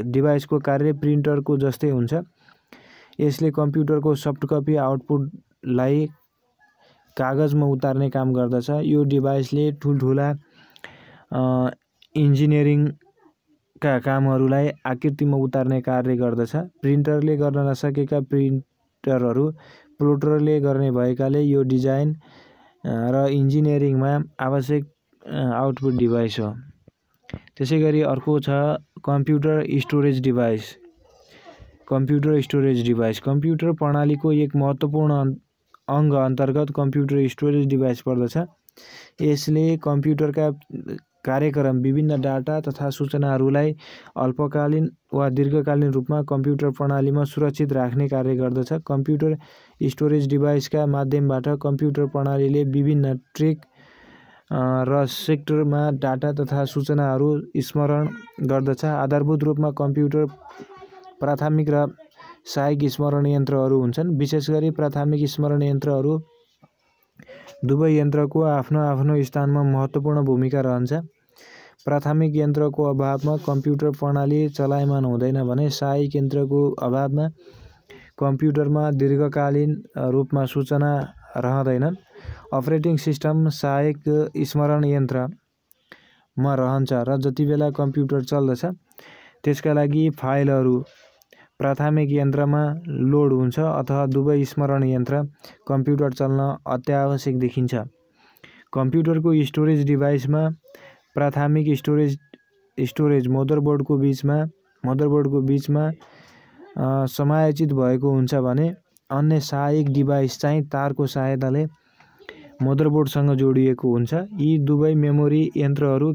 डिभाइसको कार्य प्रिन्टरको जस्तै हुन्छ। यसले कम्प्युटरको सफ्ट कपी आउटपुटलाई कागजमा उतार्ने काम गर्दछ। यो डिभाइसले ठुल्ठुला इन्जिनियरिङका कामहरूलाई आकृतिमा उतार्ने कार्य गर्दछ। प्रिन्टरले गर्न नसकेका प्रिन्टरहरू प्लोटरले गर्ने भएकाले यो डिजाइन र इन्जिनियरिङमा आवश्यक आउटपुट डिभाइस हो। त्यसै गरी अर्को छ कम्प्युटर स्टोरेज डिभाइस। कम्प्युटर प्रणालीको एक महत्त्वपूर्ण अङ्ग अन्तर्गत कम्प्युटर स्टोरेज डिभाइस पर्दछ। यसले कम्प्युटरका कार्यक्रम, विभिन्न डाटा तथा सूचनाहरूलाई अल्पकालीन वा दीर्घकालीन रूपमा कम्प्युटर प्रणालीमा सुरक्षित राख्ने कार्य गर्दछ। कम्प्युटर स्टोरेज डिभाइसका माध्यमबाट कम्प्युटर प्रणालीले विभिन्न ट्र्याक र सेक्टरमा डाटा तथा सूचनाहरू स्मरण गर्दछ। आधारभूत रूपमा कम्प्युटर प्राथमिक र सहायक स्मरण यन्त्रहरू हुन्छन्। विशेष गरी प्राथमिक स्मरण यन्त्रहरू दुवै यन्त्रको आफ्नो स्थानमा महत्त्वपूर्ण भूमिका रहन्छ। प्राथमिक यन्त्रको अभावमा कम्प्युटर प्रणाली चलायमान हुँदैन भने सहायक यन्त्रको अभावमा कम्प्युटरमा दीर्घकालीन रूपमा सूचना रहँदैनन्। अपरेटिङ सिस्टम सहायक स्मरण यन्त्रमा रहन्छ र जतिबेला कम्प्युटर चल्दछ त्यसका लागि फाइलहरू प्राथमिक यन्त्रमा लोड हुन्छ अथवा दुवै स्मरण यन्त्र कम्प्युटर चल्न अत्यावश्यक देखिन्छ। कम्प्युटरको स्टोरेज डिभाइसमा प्राथमिक स्टोरेज मदरबोर्डको बीचमा समायोजित भएको हुन्छ भने अन्य सहायक डिभाइस चाहिँ तारको सहायताले मदरबोर्डसँग जोडिएको हुन्छ। यी दुवै मेमोरी यन्त्रहरू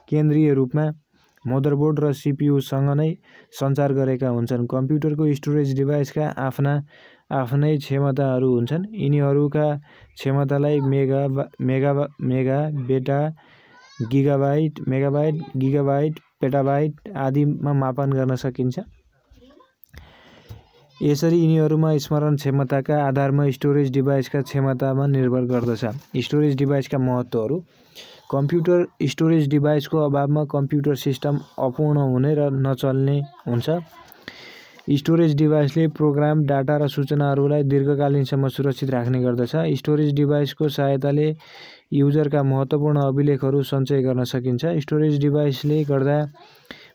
केन्द्रीय रूपमा मदरबोर्ड र सीपीयूसँग नै सञ्चार गरेका हुन्छन्। कम्प्युटरको स्टोरेज डिभाइसका आफ्नै क्षमताहरू हुन्छन्। यिनीहरूका क्षमतालाई मेगाबाइट, गिगाबाइट, पेटाबाइट आदिमा मापन गर्न सकिन्छ। यसरी यिनीहरूमा स्मरण क्षमताका आधारमा स्टोरेज डिभाइसका क्षमतामा निर्भर गर्दछ। स्टोरेज डिभाइसका महत्त्वहरू। कम्प्युटर स्टोरेज डिभाइसको अभावमा कम्प्युटर सिस्टम अपूर्ण हुने र नचल्ने हुन्छ। स्टोरेज डिभाइसले प्रोग्राम, डाटा र सूचनाहरूलाई दीर्घकालीनसम्म सुरक्षित राख्ने गर्दछ। स्टोरेज डिभाइसको सहायताले युजरका महत्त्वपूर्ण अभिलेखहरू सञ्चय गर्न सकिन्छ। स्टोरेज डिभाइसले गर्दा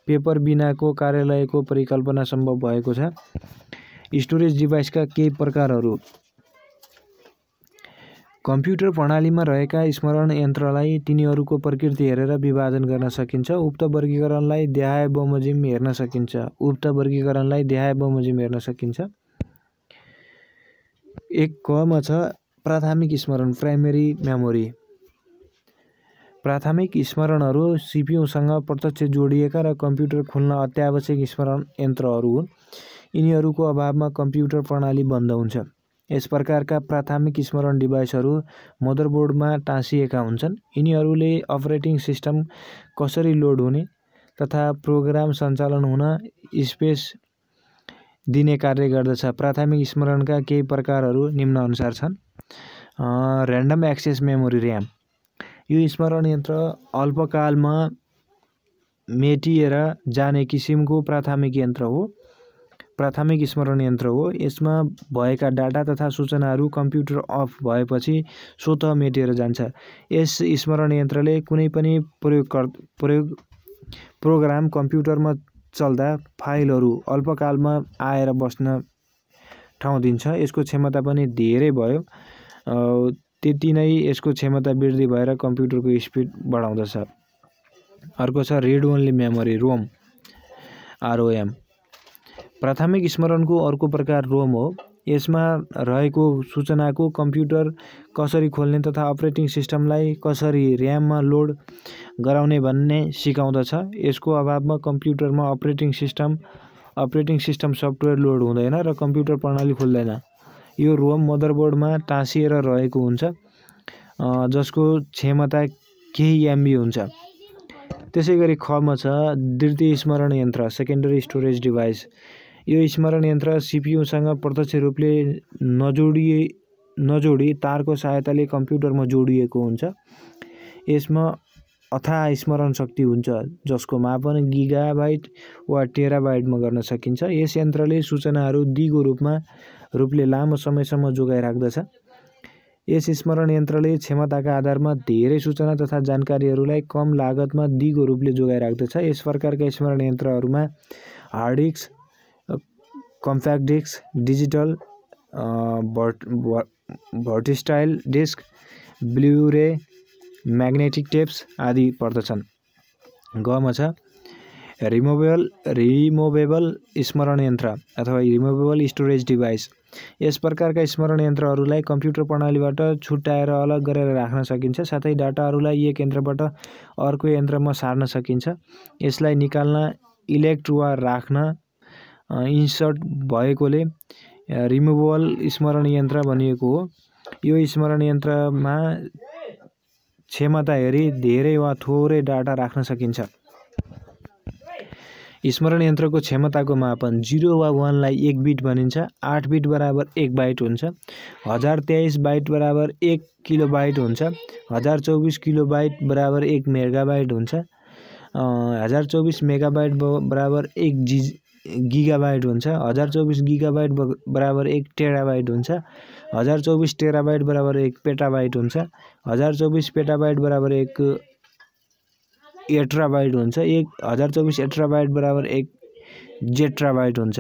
पेपर बिनाको कार्यालयको परिकल्पना सम्भव भएको छ। स्टोरेज डिभाइसका केही प्रकारहरू: कम्प्युटर प्रणालीमा रहेका स्मरण यन्त्रलाई तिनीहरूको प्रकृति हेरेर विभाजन गर्न सकिन्छ। उक्त वर्गीकरणलाई देहाय-बमोजिम हेर्न सकिन्छ। एक कमा छ प्राथमिक स्मरण, प्राइमेरी मेमोरी। प्राथमिक स्मरणहरू सीपीयूसँग प्रत्यक्ष जोडिएका र कम्प्युटर खोल्न अत्यावश्यक स्मरण यन्त्रहरू हुन्। यिनीहरूको अभावमा कम्प्युटर प्रणाली बन्द हुन्छ। यस प्रकारका प्राथमिक स्मरण डिभाइसहरू मदरबोर्डमा टाँसिएका हुन्छन्। यिनीहरूले अपरेटिङ सिस्टम कसरी लोड हुने तथा प्रोग्राम सञ्चालन हुन स्पेस दिने कार्य गर्दछ। प्राथमिक स्मरणका केही प्रकारहरू निम्नानुसार छन्। Random access memory, RAM. यो स्मरण यन्त्र अल्पकालमा मेटिएर जाने किसिमको प्राथमिक स्मरण यन्त्र हो। यसमा भएका डाटा तथा सूचनाहरू कम्प्युटर अफ भएपछि स्वतः मेटिएर जान्छ। यस स्मरण यन्त्रले कुनै पनि प्रोग्राम कम्प्युटरमा चल्दा फाइलहरू अल्पकालमा आएर बस्न ठाउँ दिन्छ। यसको क्षमता पनि धेरै भयो। त्यति नै यसको क्षमता वृद्धि भएर कम्प्युटरको स्पिड बढाउँदछ। अर्को छ read only memory, ROM, R O M. प्राथमिक स्मरणको अर्को प्रकार रोम हो। यसमा रहेको सूचनाको कम्प्युटर कसरी खोल्ने तथा अपरेटिङ सिस्टमलाई कसरी र्याममा लोड गराउने भन्ने सिकाउँदछ। यसको अभावमा कम्प्युटरमा अपरेटिङ सिस्टम सफ्टवेयर लोड हुँदैन र कम्प्युटर प्रणाली खोल्दैन। यो रोम मदरबोर्डमा टाँसिएर रहेको हुन्छ, जसको क्षमता केही एमबी हुन्छ। त्यसैगरी खमा छ द्वितीय स्मरण यन्त्र, सेकेन्डरी स्टोरेज डिभाइस। यो स्मरण यन्त्र सीपीयूसँग प्रत्यक्ष रूपले नजोडी तारको सहायताले कम्प्युटरमा जोडिएको हुन्छ। यसमा अथाह स्मरण शक्ति हुन्छ, जसको मापन गिगाबाइट वा टेराबाइटमा गर्न सकिन्छ। यस यन्त्रले सूचनाहरू दिगो रूपले लामो समयसम्म जोगाइ राख्दछ। यस स्मरण यन्त्रले क्षमताका आधारमा धेरै सूचना तथा जानकारीहरूलाई कम लागतमा दिगो रूपले जोगाइ राख्दछ। यस प्रकारका स्मरण यन्त्रहरूमा hard disk, compact disk, digital versatile disk, Blu ray, magnetic tapes आदि पर्दछन्। गमा छ रिमुभेबल स्मरण यन्त्र अथवा रिमुभेबल स्टोरेज डिभाइस। यस प्रकारका स्मरण यन्त्रहरूलाई कम्प्युटर प्रणालीबाट छुट्याएर अलग गरेर राख्न सकिन्छ। साथै डाटाहरूलाई एक यन्त्रबाट अर्को यन्त्रमा सार्न सकिन्छ। यसलाई निकाल्न, इलेक्ट वा राख्न इन्सर्ट भएकोले रिमुभेबल स्मरण यन्त्र भनिएको हो। यो स्मरण यन्त्रमा क्षमता हेरी धेरै वा थोरै डाटा राख्न सकिन्छ। स्मरण यन्त्रको क्षमताको मापन 0 वा 1 लाई 1 बिट भनिन्छ। 8 बिट बराबर 1 बाइट हुन्छ। 1023 बाइट बराबर 1 किलोबाइट हुन्छ। 1024 किलोबाइट बराबर 1 मेगाबाइट हुन्छ। 1024 मेगाबाइट बराबर 1 गिगाबाइट हुन्छ। 1024 गिगाबाइट बराबर 1 टेराबाइट हुन्छ। 1024 टेराबाइट बराबर 1 पेटाबाइट हुन्छ। 1024 पेटाबाइट बराबर 1 एट्राबाइट हुन्छ। 1024 एट्राबाइट बराबर 1 जेट्राबाइट हुन्छ।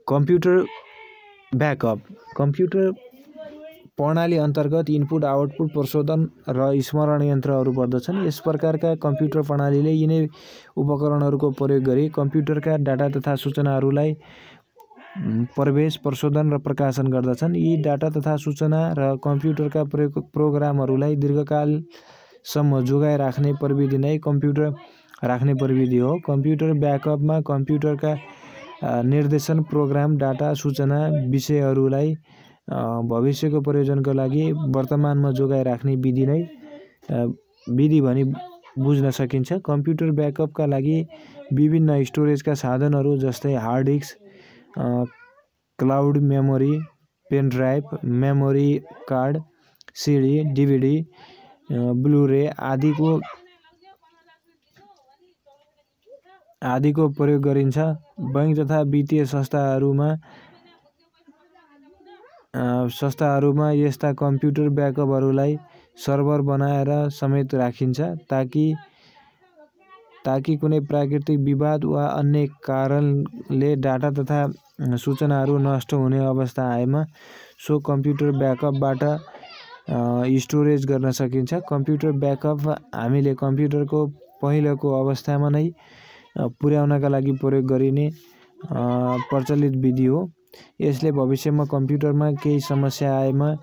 Computer backup. कम्प्युटर प्रणाली अन्तर्गत इनपुट, आउटपुट, प्रशोधन र स्मरण यन्त्रहरू पर्दछन्। यस प्रकारका कम्प्युटर प्रणालीले यिनै उपकरणहरूको प्रयोग गरी कम्प्युटरका डाटा तथा सूचनाहरूलाई प्रवेश, प्रशोधन र प्रकाशन गर्दछन्। यी डाटा तथा सूचना र कम्प्युटरका प्रोग्रामहरूलाई दीर्घकालसम्म जोगाइ राख्ने प्रविधि नै कम्प्युटर राख्ने प्रविधि हो। कम्प्युटर ब्याकअपमा कम्प्युटरका निर्देशन, प्रोग्राम, डाटा, सूचना, विषयहरूलाई भविष्यको प्रयोजनका लागि वर्तमानमा जोगाइ राख्ने विधि भनी बुझ्न सकिन्छ। कम्प्युटर ब्याकअपका लागि विभिन्न स्टोरेजका साधनहरू जस्तै hard disk, cloud memory, pen drive, memory card, CD, DVD, Blu-ray आदिको आदिको प्रयोग गरिन्छ। बैंक तथा वित्तीय संस्थाहरूमा यस्ता कम्प्युटर ब्याकअपहरूलाई सर्भर बनाएर समेत राखिन्छ ताकि कुनै प्राकृतिक विवाद वा अन्य कारणले डाटा तथा सूचनाहरू नष्ट हुने अवस्था आएमा सो कम्प्युटर ब्याकअपबाट स्टोरेज गर्न सकिन्छ। कम्प्युटर ब्याकअप हामीले कम्प्युटरको पहिलेको अवस्थामा नै पुर्याउनका लागि प्रयोग गरिने प्रचलित विधि हो। यसले भविष्यमा कम्प्युटरमा केही समस्या आएमा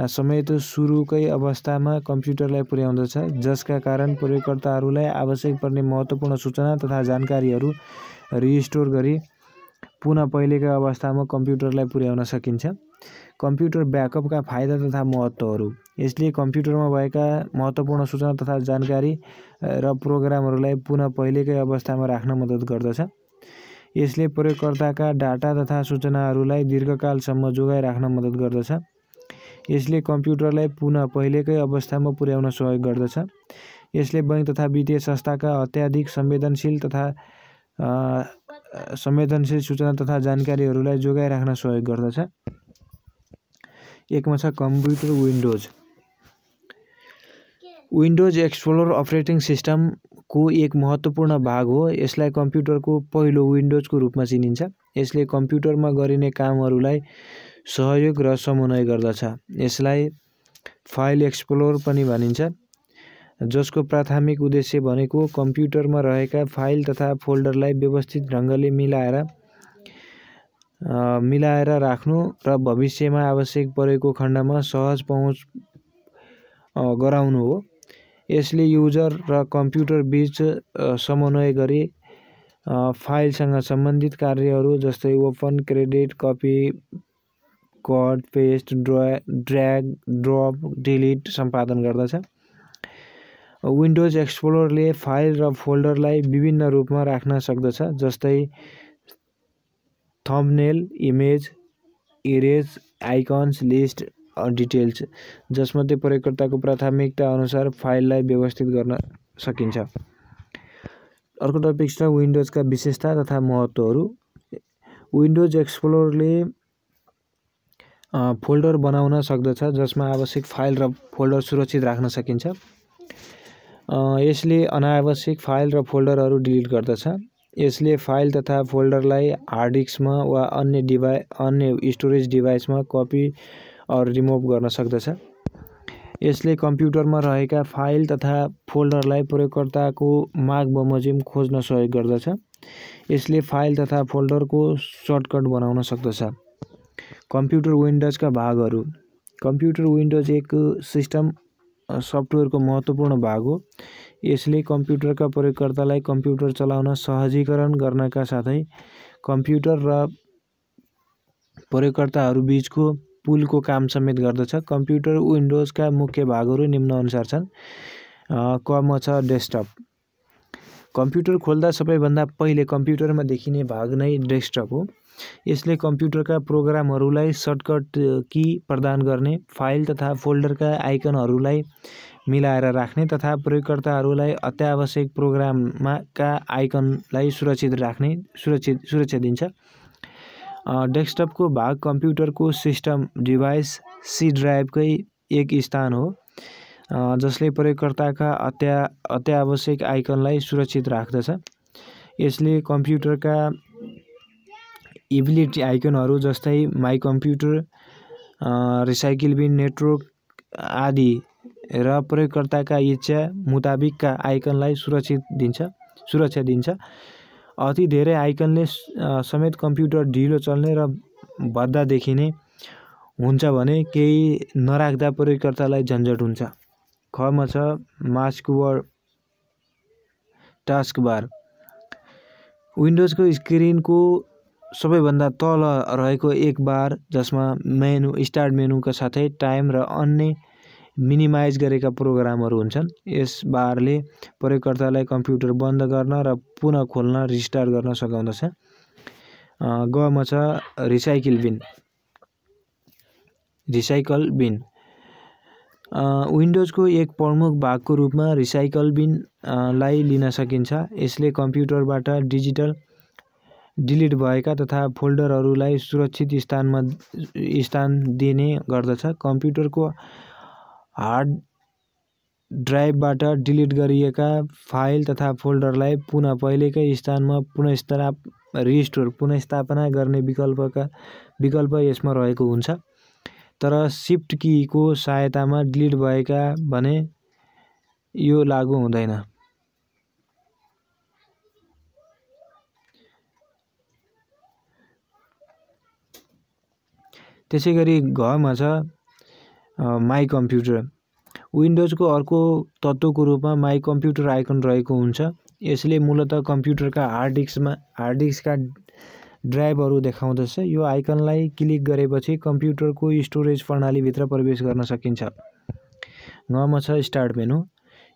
समेत सुरुकै अवस्थामा कम्प्युटरलाई पुर्याउँदछ, जसका कारण प्रयोगकर्ताहरूलाई आवश्यक पर्ने महत्त्वपूर्ण सूचना तथा जानकारीहरू रिस्टोर गरी पुनः पहिलेकै अवस्थामा कम्प्युटरलाई पुर्याउन सकिन्छ। कम्प्युटर ब्याकअपका फाइदा तथा महत्त्वहरू। यसले कम्प्युटरमा भएका महत्त्वपूर्ण सूचना तथा जानकारी र प्रोग्रामहरूलाई पुनः पहिलेकै अवस्थामा राख्न मद्दत गर्दछ। यसले प्रयोगकर्ताका डाटा तथा सूचनाहरूलाई दीर्घकालसम्म जोगाइ राख्न मद्दत गर्दछ। यसले कम्प्युटरलाई पुनः पहिलेकै अवस्थामा पुर्याउन सहयोग गर्दछ। यसले बैंक तथा वित्तीय संस्थाका अत्याधिक संवेदनशील सूचना तथा जानकारीहरूलाई जोगाइ राख्न सहयोग गर्दछ। एकमा छ कम्प्युटर विन्डोज एक्सप्लोरर अपरेटिङ सिस्टमको एक महत्त्वपूर्ण भाग हो। यसलाई कम्प्युटरको पहिलो विन्डोजको रूपमा चिनिन्छ। यसले कम्प्युटरमा गरिने कामहरूलाई सहयोग र समन्वय गर्दछ। यसलाई फाइल एक्सप्लोरर पनि भनिन्छ, जसको प्राथमिक उद्देश्य भनेको कम्प्युटरमा रहेका फाइल तथा फोल्डरलाई व्यवस्थित ढङ्गले मिलाएर राख्नु र भविष्यमा आवश्यक परेको खण्डमा सहज पहुँच गराउनु हो। यसले युजर र कम्प्युटर बीच समन्वय गरी फाइलसँग सम्बन्धित कार्यहरू जस्तै open, credit, copy, cut, paste, drag, drop, delete सम्पादन गर्दछ। विन्डोज एक्सप्लोररले फाइल र फोल्डरलाई विभिन्न रूपमा राख्न सक्दछ, जस्तै thumbnail, image, erase, icons, list, details, जसमध्ये प्रयोगकर्ताको प्राथमिकता अनुसार फाइललाई व्यवस्थित गर्न सकिन्छ। अर्को टपिक छ विन्डोजका विशेषता तथा महत्त्वहरू। विन्डोज एक्सप्लोररले फोल्डर बनाउन सक्दछ, जसमा आवश्यक फाइल र फोल्डर सुरक्षित राख्न सकिन्छ। यसले अनावश्यक फाइल र फोल्डरहरू डिलिट गर्दछ। यसले फाइल तथा फोल्डरलाई हार्ड डिस्कमा वा अन्य स्टोरेज डिभाइसमा कपी और रिमुभ गर्न सक्दछ। यसले कम्प्युटरमा रहेका फाइल तथा फोल्डरलाई प्रयोगकर्ताको माग बमोजिम खोज्न सहयोग गर्दछ। यसले फाइल तथा फोल्डरको सर्टकट बनाउन सक्दछ। कम्प्युटर विन्डोजका भागहरू। कम्प्युटर विन्डोज एक सिस्टम सफ्टवेयरको महत्त्वपूर्ण भाग हो। यसले कम्प्युटरका प्रयोगकर्तालाई कम्प्युटर चलाउन सहजीकरण गर्नका साथै कम्प्युटर र प्रयोगकर्ताहरू बीचको पुलको काम समेत गर्दछ। कम्प्युटर विन्डोजका मुख्य भागहरू निम्नअनुसार छन्। कमा छ डेस्कटप। कम्प्युटर खोल्दा सबैभन्दा पहिले कम्प्युटरमा देखिने भाग नै डेस्कटप हो। यसले कम्प्युटरका प्रोग्रामहरूलाई सर्टकट की प्रदान गर्ने, फाइल तथा फोल्डरका आइकनहरूलाई मिलाएर राख्ने तथा प्रयोगकर्ताहरूलाई अत्यावश्यक प्रोग्रामका आइकनलाई सुरक्षा दिन्छ। डेस्कटपको भाग कम्प्युटरको सिस्टम डिभाइस सी ड्राइभकै एक स्थान हो, जसले प्रयोगकर्ताका अत्यावश्यक आइकनलाई सुरक्षित राख्दछ। यसले कम्प्युटरका एबिलिटी आइकनहरू जस्तै my computer, recycle bin, network आदि र प्रयोगकर्ताका इच्छा मुताबिकका आइकनलाई सुरक्षा दिन्छ। अति धेरै आइकनले समेत कम्प्युटर ढिलो चल्ने र भद्दा देखिने हुन्छ भने केही नराख्दा प्रयोगकर्तालाई झन्झट हुन्छ। खमा छ मास्क वा टास्कबार। विन्डोजको स्क्रिनको सबैभन्दा तल रहेको एक बार, जसमा स्टार्ट मेनुका साथै टाइम र अन्य मिनिमाइज गरेका प्रोग्रामहरू हुन्छन्। यस बारले प्रयोगकर्तालाई कम्प्युटर बन्द गर्न र पुनः खोल्न रिस्टार्ट गर्न सघाउँदछ। गमा छ रिसाइकल बिन। विन्डोजको एक प्रमुख भागको रूपमा रिसाइकल बिनलाई लिन सकिन्छ। यसले कम्प्युटरबाट डिलिट भएका तथा फोल्डरहरूलाई सुरक्षित स्थान दिने गर्दछ। कम्प्युटरको हार्ड ड्राइभबाट डिलिट गरिएका फाइल तथा फोल्डरलाई पुनः पहिलेकै स्थानमा पुनःस्थापना गर्ने विकल्प यसमा रहेको हुन्छ। तर शिफ्ट कीको सहायतामा डिलिट भएका भने यो लागू हुँदैन। त्यसैगरी घमा छ माई कम्प्युटर। विन्डोजको अर्को तत्त्वको रूपमा माई कम्प्युटर आइकन रहेको हुन्छ। यसले मूलतः कम्प्युटरका हार्ड डिस्कका ड्राइभहरू देखाउँदछ। यो आइकनलाई क्लिक गरेपछि कम्प्युटरको स्टोरेज प्रणालीभित्र प्रवेश गर्न सकिन्छ। घमा छ स्टार्ट मेनु।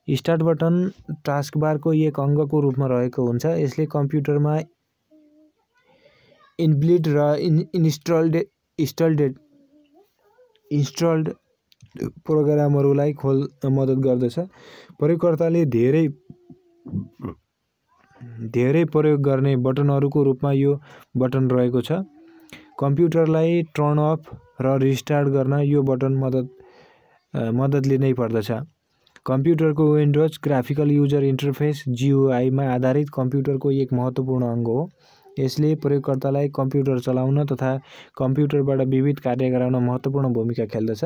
स्टार्ट बटन टास्कबारको एक अङ्गको रूपमा रहेको हुन्छ। यसले कम्प्युटरमा इनबिल्ट र इन्स्टल्ड प्रोग्रामहरूलाई मद्दत गर्दछ। प्रयोगकर्ताले धेरै प्रयोग गर्ने बटनहरूको रूपमा यो बटन रहेको छ। कम्प्युटरलाई टर्न अफ र रिस्टार्ट गर्न यो बटन मद्दत लिनै पर्दछ। कम्प्युटरको windows graphical user interface GUI मा आधारित कम्प्युटरको एक महत्त्वपूर्ण अङ्ग हो। यसले प्रयोगकर्तालाई कम्प्युटर चलाउन तथा कम्प्युटरबाट विविध कार्य गराउन महत्त्वपूर्ण भूमिका खेल्दछ।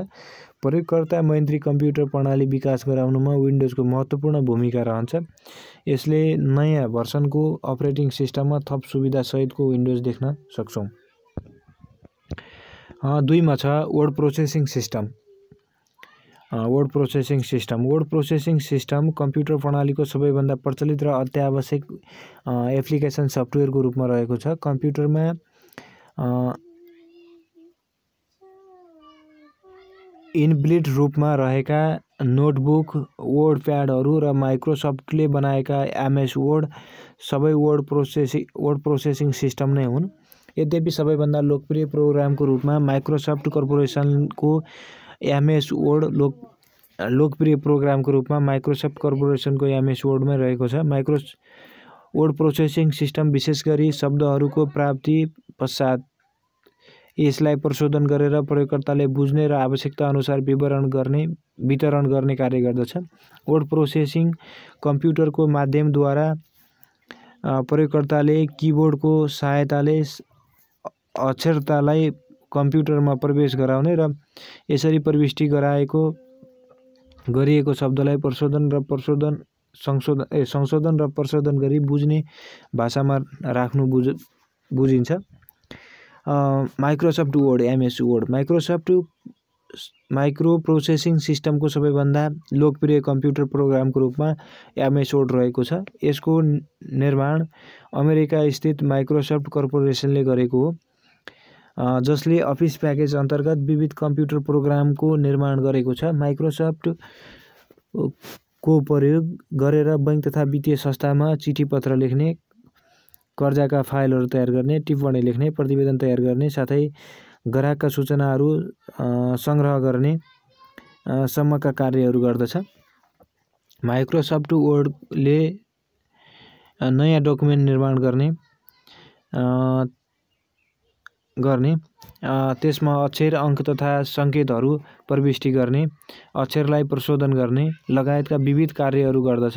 प्रयोगकर्ता मैत्री कम्प्युटर प्रणाली विकास गराउनुमा विन्डोजको महत्त्वपूर्ण भूमिका रहन्छ। यसले नयाँ भर्सनको अपरेटिङ सिस्टममा थप सुविधा सहितको विन्डोज देख्न सक्छौँ। 2 मा छ word processing system. Word processing system computer प्रणालीको सबैभन्दा प्रचलित र अत्यावश्यक एप्लिकेसन सफ्टवेयरको रूपमा रहेको छ। कम्प्युटरमा इनबिल्ट रूपमा रहेका नोटबुक, वर्ड प्याडहरू र माइक्रोसफ्टले बनाएका MS वर्ड सबै वर्ड प्रोसेसिङ सिस्टम नै हुन्। यद्यपि सबैभन्दा लोकप्रिय प्रोग्रामको रूपमा माइक्रोसफ्ट कर्पोरेसनको MS वर्ड लोकप्रिय प्रोग्रामको रूपमा माइक्रोसफ्ट कर्पोरेसनको MS वर्डमै रहेको छ। वर्ड प्रोसेसिङ सिस्टम विशेष गरी शब्दहरूको प्राप्ति पश्चात यसलाई प्रशोधन गरेर प्रयोगकर्ताले बुझ्ने र आवश्यकता अनुसार वितरण गर्ने कार्य गर्दछ। वर्ड प्रोसेसिङ कम्प्युटरको माध्यमद्वारा प्रयोगकर्ताले किबोर्डको सहायताले अक्षरतालाई कम्प्युटरमा प्रवेश गराउने र यसरी प्रविष्टि गरिएको शब्दलाई संशोधन र प्रशोधन गरी बुझ्ने भाषामा राख्नु बुझिन्छ। Microsoft word MS word micro processing सिस्टमको सबैभन्दा लोकप्रिय कम्प्युटर प्रोग्रामको रूपमा MS वर्ड रहेको छ। यसको निर्माण अमेरिका स्थित माइक्रोसफ्ट कर्पोरेसनले गरेको हो, जसले अफिस प्याकेज अन्तर्गत विविध कम्प्युटर प्रोग्रामको निर्माण गरेको छ। माइक्रोसफ्ट को प्रयोग गरेर बैंक तथा वित्तीय संस्थामा चिठी पत्र लेख्ने, कर्जाका फाइलहरू तयार गर्ने, टिप्पणी लेख्ने, प्रतिवेदन तयार गर्ने साथै ग्राहकका सूचनाहरू सङ्ग्रह गर्ने सम्मका कार्यहरू गर्दछ। माइक्रोसफ्ट वर्डले नयाँ डकुमेन्ट निर्माण गर्ने, त्यसमा अक्षर, अङ्क तथा सङ्केतहरू प्रविष्टि गर्ने, अक्षरलाई प्रशोधन गर्ने लगायतका विविध कार्यहरू गर्न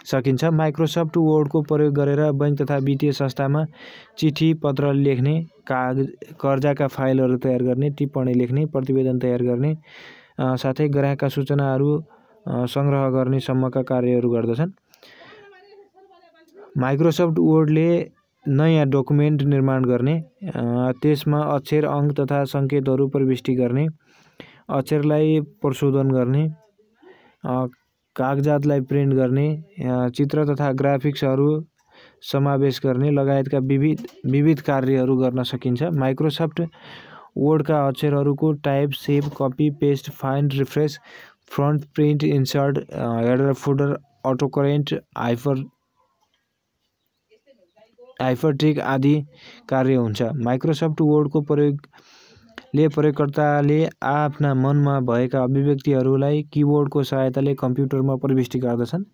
सकिन्छ। माइक्रोसफ्ट वर्डको प्रयोग गरेर बैंक तथा वित्तीय संस्थामा चिठी पत्र लेख्ने, कर्जाका फाइलहरू तयार गर्ने, टिप्पणी लेख्ने, प्रतिवेदन तयार गर्ने साथै ग्राहकका सूचनाहरू सङ्ग्रह गर्ने सम्मका कार्यहरू गर्दछन्। माइक्रोसफ्ट वर्डले नयाँ डकुमेन्ट निर्माण गर्ने, त्यसमा अक्षर, अङ्क तथा सङ्केतहरू प्रविष्टि गर्ने, अक्षरलाई प्रशोधन गर्ने, कागजातलाई प्रिन्ट गर्ने, चित्र तथा ग्राफिक्सहरू समावेश गर्ने लगायतका विविध कार्यहरू गर्न सकिन्छ। माइक्रोसफ्ट वर्डका अक्षरहरूको type, save, copy, paste, find, refresh, front print, insert, header, footer, autocorrect, hyperlink आदि कार्य हुन्छ। माइक्रोसफ्ट वर्डको प्रयोग ले प्रयोगकर्ताले आफ्ना मनमा भएका अभिव्यक्तिहरूलाई किबोर्डको सहायताले कम्प्युटरमा प्रविष्टि गर्दछन्।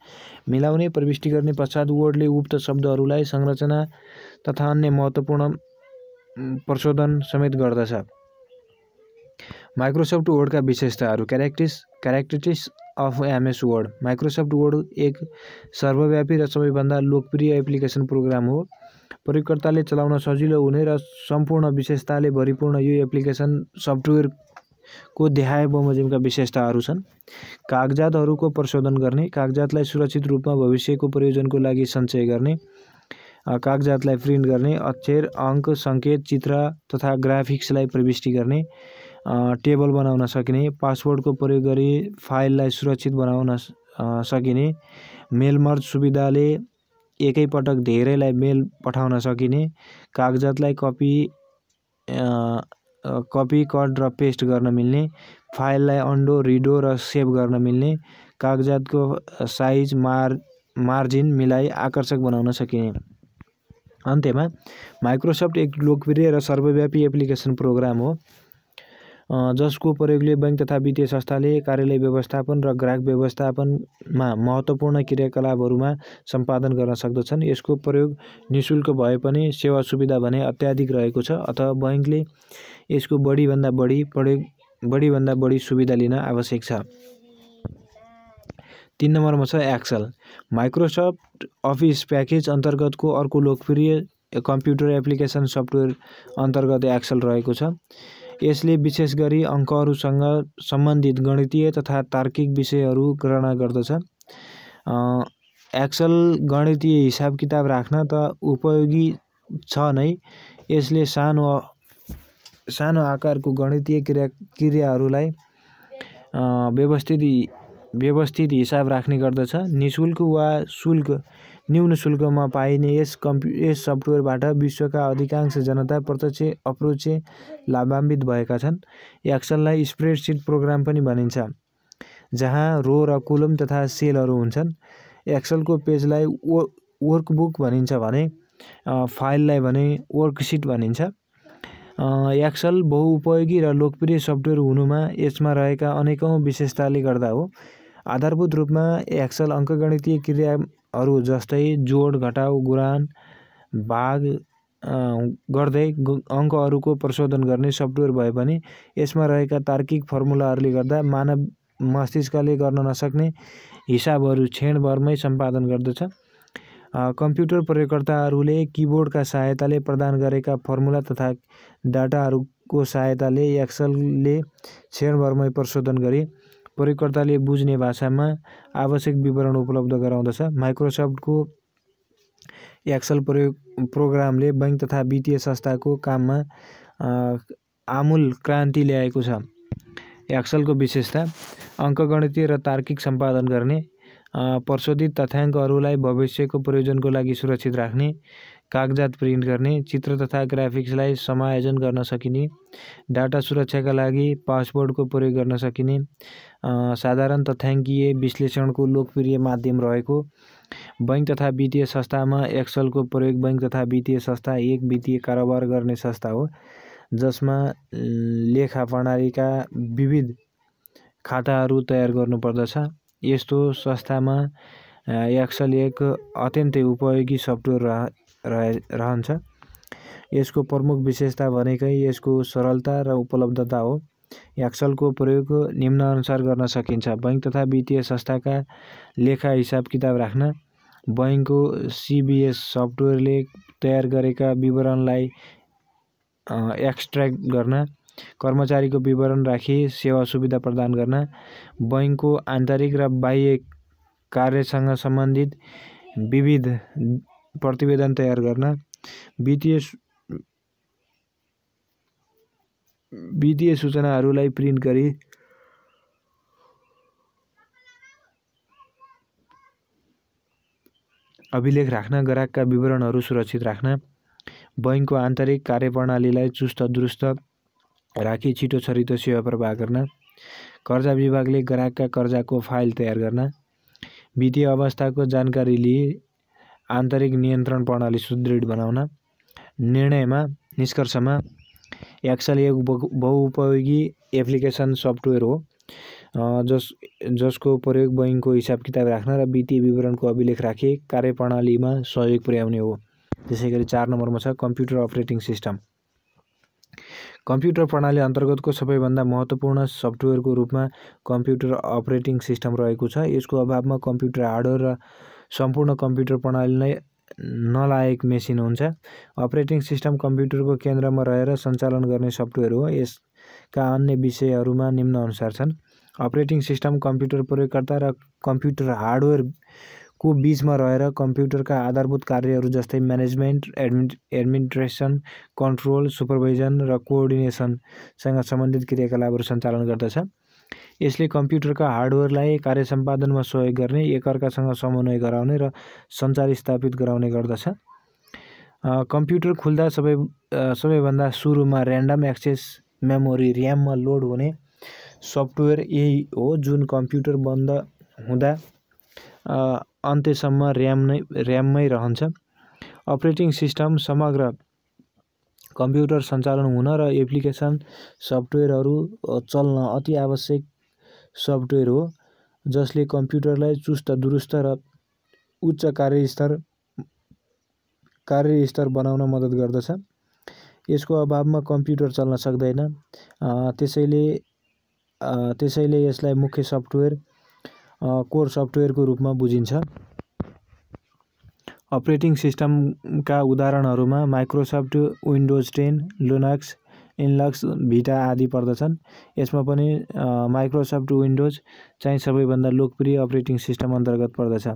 मिलाउने प्रविष्टि गर्ने पश्चात वर्डले उक्त शब्दहरूलाई संरचना तथा अन्य महत्त्वपूर्ण प्रशोधन समेत गर्दछ। माइक्रोसफ्ट वर्डका विशेषताहरू। Characteristics of MS word. Microsoft word एक सर्वव्यापी र सबैभन्दा लोकप्रिय एप्लिकेसन प्रोग्राम हो। प्रयोगकर्ताले चलाउन सजिलो हुने र सम्पूर्ण विशेषताले भरिपूर्ण यो एप्लिकेसन सफ्टवेयरको देखाए बमोजिमका विशेषताहरू छन्। कागजातहरूको प्रशोधन गर्ने, कागजातलाई सुरक्षित रूपमा भविष्यको प्रयोजनको लागि सञ्चय गर्ने, कागजातलाई प्रिन्ट गर्ने, अक्षर, अङ्क, सङ्केत, चित्र तथा ग्राफिक्सलाई प्रविष्टि गर्ने, टेबल बनाउन सकिने, पासवर्डको प्रयोग गरी फाइललाई सुरक्षित बनाउन सकिने, मेल मर्ज सुविधाले एकै पटक धेरैलाई मेल पठाउन सकिने, कागजातलाई कपी कट र पेस्ट गर्न मिल्ने, फाइललाई अन्डो रिडो र सेभ गर्न मिल्ने, कागजातको साइज मार्जिन मिलाई आकर्षक बनाउन सकिने। अन्त्यमा माइक्रोसफ्ट एक लोकप्रिय र सर्वव्यापी एप्लिकेसन प्रोग्राम हो जसको प्रयोगले बैंक तथा वित्तीय संस्थाले कार्यालय व्यवस्थापन र ग्राहक व्यवस्थापनमा महत्त्वपूर्ण क्रियाकलापहरूमा सम्पादन गर्न सक्दछन्। यसको प्रयोग निःशुल्क भए पनि सेवा सुविधा भने अत्याधिक रहेको छ, अतः बैंकले यसको बढीभन्दा बढी सुविधा लिन आवश्यक छ। 3 नम्बरमा छ एक्सेल। माइक्रोसफ्ट अफिस प्याकेज अन्तर्गतको अर्को लोकप्रिय कम्प्युटर एप्लिकेसन सफ्टवेयर अन्तर्गत एक्सेल रहेको छ। यसले विशेष गरी अङ्कहरूसँग सम्बन्धित गणितीय तथा तार्किक विषयहरू गणना गर्दछ। एक्सेल गणितीय हिसाब किताब राख्न त उपयोगी छ नै, यसले सानो आकारको गणितीय क्रियाहरूलाई व्यवस्थित हिसाब राख्ने गर्दछ। निःशुल्क वा न्यून शुल्कमा पाइने यस सफ्टवेयरबाट विश्वका अधिकांश जनता प्रत्यक्ष अप्रोक्ष लाभान्वित भएका छन्। एक्सेललाई स्प्रेडसिट प्रोग्राम पनि भनिन्छ, जहाँ रो र कोलम तथा सेलहरू हुन्छन्। एक्सेलको पेजलाई वर्कबुक भनिन्छ भने फाइललाई भने वर्कसिट भनिन्छ। एक्सेल बहुउपयोगी र लोकप्रिय सफ्टवेयर हुनुमा यसमा रहेका अनेकौं विशेषताले गर्दा हो। आधारभूत रूपमा एक्सेल अङ्कगणितीय क्रियाहरू जस्तै जोड, घटाउ, गुणान, भाग गर्दै अङ्कहरूको प्रशोधन गर्ने सफ्टवेयर भए पनि यसमा रहेका तार्किक फर्मुलाहरूले गर्दा मानव मस्तिष्कले गर्न नसक्ने हिसाबहरू क्षणभरमै सम्पादन गर्दछ। कम्प्युटर प्रयोगकर्ताहरूले किबोर्डका सहायताले प्रदान गरेका फर्मुला तथा डाटाहरूको सहायताले एक्सेलले क्षणभरमै प्रशोधन गरी प्रयोगकर्ताले बुझ्ने भाषामा आवश्यक विवरण उपलब्ध गराउँदछ। माइक्रोसफ्टको एक्सेल प्रोग्रामले बैंक तथा वित्तीय संस्थाको काममा आमूल क्रान्ति ल्याएको छ। एक्सेलको विशेषता: अङ्कगणितीय र तार्किक सम्पादन गर्ने, प्रशोधित तथ्याङ्कहरूलाई भविष्यको प्रयोजनको लागि सुरक्षित राख्ने, कागजात प्रिन्ट गर्ने, चित्र तथा ग्राफिक्सलाई समायोजन गर्न सकिने, डाटा सुरक्षाका लागि पासवर्डको प्रयोग गर्न सकिने, साधारण तथ्याङ्कीय विश्लेषणको लोकप्रिय माध्यम रहेको। बैंक तथा वित्तीय संस्थामा एक्सेलको प्रयोग बैंक तथा वित्तीय संस्था एक वित्तीय कारोबार गर्ने संस्था हो जसमा लेखा प्रणालीका विविध खाताहरू तयार गर्नुपर्दछ। यस्तो संस्थामा एक्सेल एक अत्यन्तै उपयोगी सफ्टवेयर रहन्छ। यसको प्रमुख विशेषता भनेकै यसको सरलता र उपलब्धता हो। एक्सेलको प्रयोग निम्नानुसार गर्न सकिन्छ: बैंक तथा वित्तीय संस्थाका लेखा हिसाब किताब राख्न, बैंकको सीबीएस सफ्टवेयरले तयार गरेका विवरणलाई एक्सट्र्याक्ट गर्न, कर्मचारीको विवरण राखी सेवा सुविधा प्रदान गर्न, बैंकको आन्तरिक र बाह्य कार्यसँग सम्बन्धित विविध प्रतिवेदन तयार गर्न, वित्तीय सूचनाहरूलाई प्रिन्ट गरी अभिलेख राख्न, ग्राहकका विवरणहरू सुरक्षित राख्न, बैंकको आन्तरिक कार्यप्रणालीलाई चुस्त दुरुस्त राखी छिटो छरितो सेवा प्रवाह गर्न, कर्जा विभागले ग्राहकका कर्जाको फाइल तयार गर्न, वित्तीय अवस्थाको जानकारी लिई आन्तरिक नियन्त्रण प्रणाली सुदृढ बनाउन, निष्कर्षमा एक्सेल एक बहुउपयोगी एप्लिकेसन सफ्टवेयर हो जसको प्रयोग बैंकको हिसाब किताब राख्न र वित्तीय विवरणको अभिलेख राखी कार्यप्रणालीमा सहयोग पुर्याउने हो। त्यसैगरी 4 नम्बरमा छ कम्प्युटर अपरेटिङ सिस्टम। कम्प्युटर प्रणाली अन्तर्गतको सबैभन्दा महत्त्वपूर्ण सफ्टवेयरको रूपमा कम्प्युटर अपरेटिङ सिस्टम रहेको छ। यसको अभावमा कम्प्युटर हार्डवेयर र सम्पूर्ण कम्प्युटर प्रणाली नै नलायक मेसिन हुन्छ। अपरेटिङ सिस्टम कम्प्युटरको केन्द्रमा रहेर सञ्चालन गर्ने सफ्टवेयर हो। यसका अन्य विषयहरूमा निम्नअनुसार छन्। अपरेटिङ सिस्टम कम्प्युटर प्रयोगकर्ता र कम्प्युटर हार्डवेयरको बीचमा रहेर कम्प्युटरका आधारभूत कार्यहरू जस्तै म्यानेजमेन्ट, एडमिनिस्ट्रेसन, कन्ट्रोल, सुपरभिजन र कोअर्डिनेसनसँग सम्बन्धित क्रियाकलापहरू सञ्चालन गर्दछ। यसले कम्प्युटरका हार्डवेयरलाई कार्यसम्पादनमा सहयोग गर्ने, एकअर्कासँग समन्वय गराउने र सञ्चार स्थापित गराउने गर्दछ। कम्प्युटर खुल्दा सबैभन्दा सुरुमा र्यान्डम एक्सेस मेमोरी र्याममा लोड हुने सफ्टवेयर यही हो जुन कम्प्युटर बन्द हुँदा अन्त्यसम्म र्याममै रहन्छ। अपरेटिङ सिस्टम समग्र कम्प्युटर सञ्चालन हुन र एप्लिकेसन सफ्टवेयरहरू चल्न अति आवश्यक सफ्टवेयर हो जसले कम्प्युटरलाई चुस्त दुरुस्त र उच्च कार्यस्तर बनाउन मद्दत गर्दछ। यसको अभावमा कम्प्युटर चल्न सक्दैन। त्यसैले यसलाई मुख्य सफ्टवेयर कोर सफ्टवेयरको रूपमा बुझिन्छ। अपरेटिङ सिस्टमका उदाहरणहरूमा माइक्रोसफ्ट विन्डोज 10, लिनक्स, भिटा आदि पर्दछन्। यसमा पनि माइक्रोसफ्ट विन्डोज चाहिँ सबैभन्दा लोकप्रिय अपरेटिङ सिस्टम अन्तर्गत पर्दछ।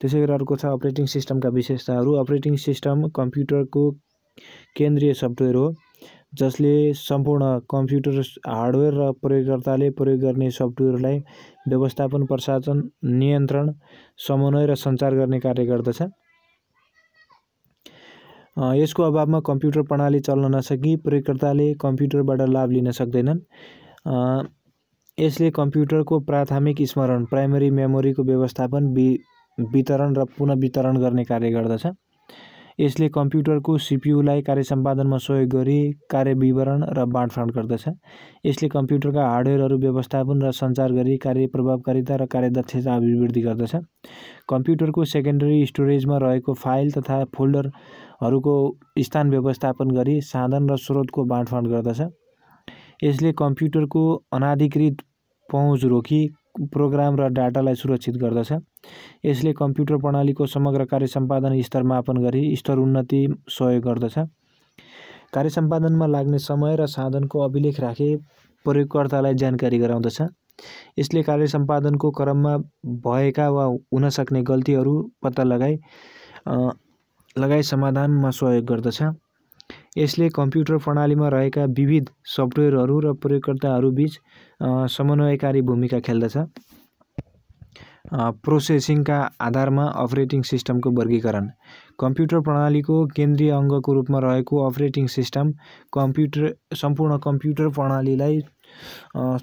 त्यसैगरी अर्को छ अपरेटिङ सिस्टमका विशेषताहरू। अपरेटिङ सिस्टम कम्प्युटरको केन्द्रीय सफ्टवेयर हो जसले सम्पूर्ण कम्प्युटर हार्डवेयर र प्रयोगकर्ताले प्रयोग गर्ने सफ्टवेयरलाई व्यवस्थापन, प्रशासन, नियन्त्रण, समन्वय र सञ्चार गर्ने कार्य गर्दछ। यसको अभावमा कम्प्युटर प्रणाली चल्न नसकी प्रयोगकर्ताले कम्प्युटरबाट लाभ लिन सक्दैनन्। यसले कम्प्युटरको प्राथमिक स्मरण प्राइमरी मेमोरीको व्यवस्थापन, वितरण र पुनः वितरण गर्ने कार्य गर्दछ। यसले कम्प्युटरको सिपियुलाई कार्यसम्पादनमा सहयोग गरी कार्य विवरण र बाँडफाँड गर्दछ। यसले कम्प्युटरका हार्डवेयरहरू व्यवस्थापन र सञ्चार गरी कार्य प्रभावकारिता र कार्यदक्षता अभिवृद्धि गर्दछ। कम्प्युटरको सेकेन्डरी स्टोरेजमा रहेको फाइल तथा फोल्डरहरूको स्थान व्यवस्थापन गरी साधन र स्रोतको बाँडफाँड गर्दछ। यसले कम्प्युटरको अनाधिकृत पहुँच रोकी प्रोग्राम र डाटालाई सुरक्षित गर्दछ। यसले कम्प्युटर प्रणालीको समग्र कार्यसम्पादन स्तर मापन गरी स्तर उन्नति सहयोग गर्दछ। कार्यसम्पादनमा लाग्ने समय र साधनको अभिलेख राखी प्रयोगकर्तालाई जानकारी गराउँदछ। यसले कार्यसम्पादनको क्रममा भएका वा हुन सक्ने गल्तीहरू पत्ता लगाई समाधानमा सहयोग गर्दछ। यसले कम्प्युटर प्रणालीमा रहेका विविध सफ्टवेयरहरू र प्रयोगकर्ताहरूबीच समन्वयकारी भूमिका खेल्दछ। प्रोसेसिङका आधारमा अपरेटिङ सिस्टमको वर्गीकरण। कम्प्युटर प्रणालीको केन्द्रीय अङ्गको रूपमा रहेको अपरेटिङ सिस्टम सम्पूर्ण कम्प्युटर प्रणालीलाई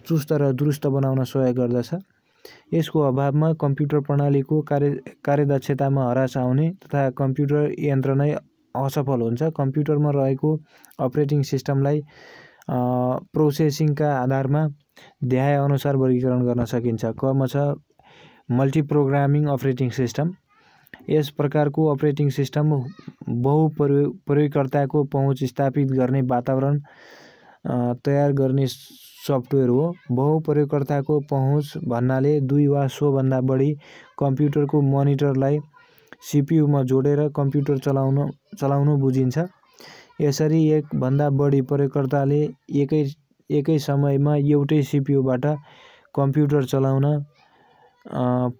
चुस्त र दुरुस्त बनाउन सहयोग गर्दछ। यसको अभावमा कम्प्युटर प्रणालीको कार्यदक्षतामा हरास आउने तथा कम्प्युटर यन्त्र नै असफल हुन्छ। कम्प्युटरमा रहेको अपरेटिङ सिस्टमलाई प्रोसेसिङका आधारमा ध्यायअनुसार वर्गीकरण गर्न सकिन्छ। कमा छ मल्टिप्रोग्रामिङ अपरेटिङ सिस्टम। यस प्रकारको अपरेटिङ सिस्टम प्रयोगकर्ताको पहुँच स्थापित गर्ने वातावरण तयार गर्ने सफ्टवेयर हो। प्रयोगकर्ताको पहुँच भन्नाले 2 वा सोभन्दा बढी कम्प्युटरको मोनिटरलाई सिपियुमा जोडेर कम्प्युटर चलाउनु बुझिन्छ। यसरी एक भन्दा बढी प्रयोगकर्ताले एकै समयमा एउटै सिपियुबाट कम्प्युटर चलाउन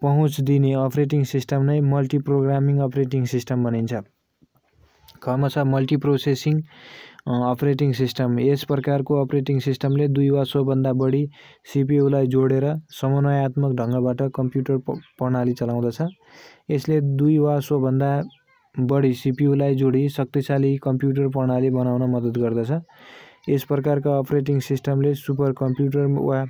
पहुँच दिने अपरेटिङ सिस्टम नै मल्टिप्रोग्रामिङ अपरेटिङ सिस्टम भनिन्छ। कमा छ मल्टिप्रोसेसिङ अपरेटिङ सिस्टम। यस प्रकारको अपरेटिङ सिस्टमले 2 वा सोभन्दा बढी सिपियुलाई जोडेर समन्वयात्मक ढङ्गबाट कम्प्युटर प्रणाली चलाउँदछ। यसले 2 वा सोभन्दा बढी सिपियुलाई जोडी शक्तिशाली कम्प्युटर प्रणाली बनाउन मद्दत गर्दछ। यस प्रकारका अपरेटिङ सिस्टमले सुपर कम्प्युटर वा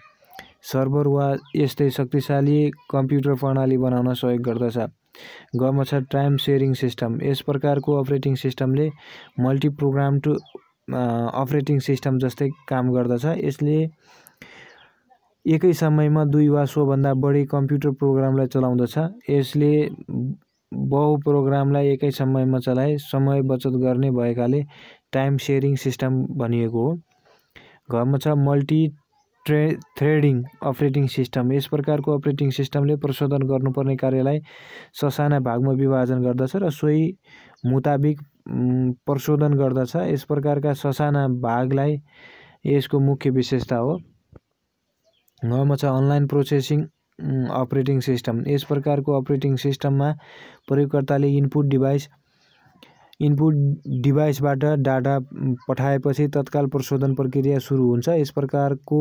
सर्भर वा यस्तै शक्तिशाली कम्प्युटर प्रणाली बनाउन सहयोग गर्दछ। गमा छ टाइम सेयरिङ सिस्टम। यस प्रकारको अपरेटिङ सिस्टमले मल्टिप्रोग्राम्ड अपरेटिङ सिस्टम जस्तै काम गर्दछ। यसले एकै समयमा 2 वा सोभन्दा बढी कम्प्युटर प्रोग्रामलाई चलाउँदछ। यसले बहु प्रोग्रामलाई एकै समयमा चलाए समय बचत गर्ने भएकाले टाइम सेयरिङ सिस्टम भनिएको हो। घरमा छ मल्टी थ्रेडिङ अपरेटिङ सिस्टम। यस प्रकारको अपरेटिङ सिस्टमले प्रशोधन गर्नुपर्ने कार्यलाई ससाना भागमा विभाजन गर्दछ र सोही मुताबिक प्रशोधन गर्दछ। यस प्रकारका ससाना भागलाई यसको मुख्य विशेषता हो। घरमा छ अनलाइन प्रोसेसिङ अपरेटिङ सिस्टम। यस प्रकारको अपरेटिङ सिस्टममा प्रयोगकर्ताले इनपुट डिभाइसबाट डाटा पठाएपछि तत्काल प्रशोधन प्रक्रिया सुरु हुन्छ। यस प्रकारको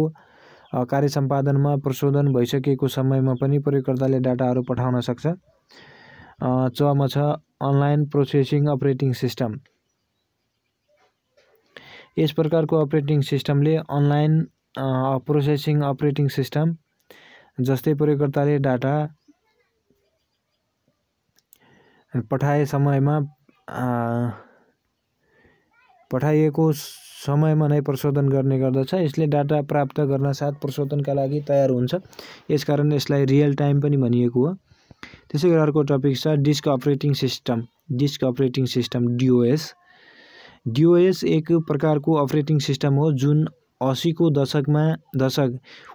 कार्य सम्पादनमा प्रशोधन भइसकेको समयमा पनि प्रयोगकर्ताले डाटाहरू पठाउन सक्छ। च छ अनलाइन प्रोसेसिङ अपरेटिङ सिस्टम। यस प्रकारको अपरेटिङ सिस्टमले अनलाइन प्रोसेसिङ अपरेटिङ सिस्टम जस्तै प्रयोगकर्ताले डाटा पठाइएको समयमा नै प्रशोधन गर्ने गर्दछ। यसले डाटा प्राप्त गर्न साथ प्रशोधनका लागि तयार हुन्छ। यसकारण यसलाई रियल टाइम पनि भनिएको हो। त्यसैगरी अर्को टपिक छ disk operating system. Disk operating system DOS। DOS एक प्रकारको अपरेटिङ सिस्टम हो जुन 80 को दशक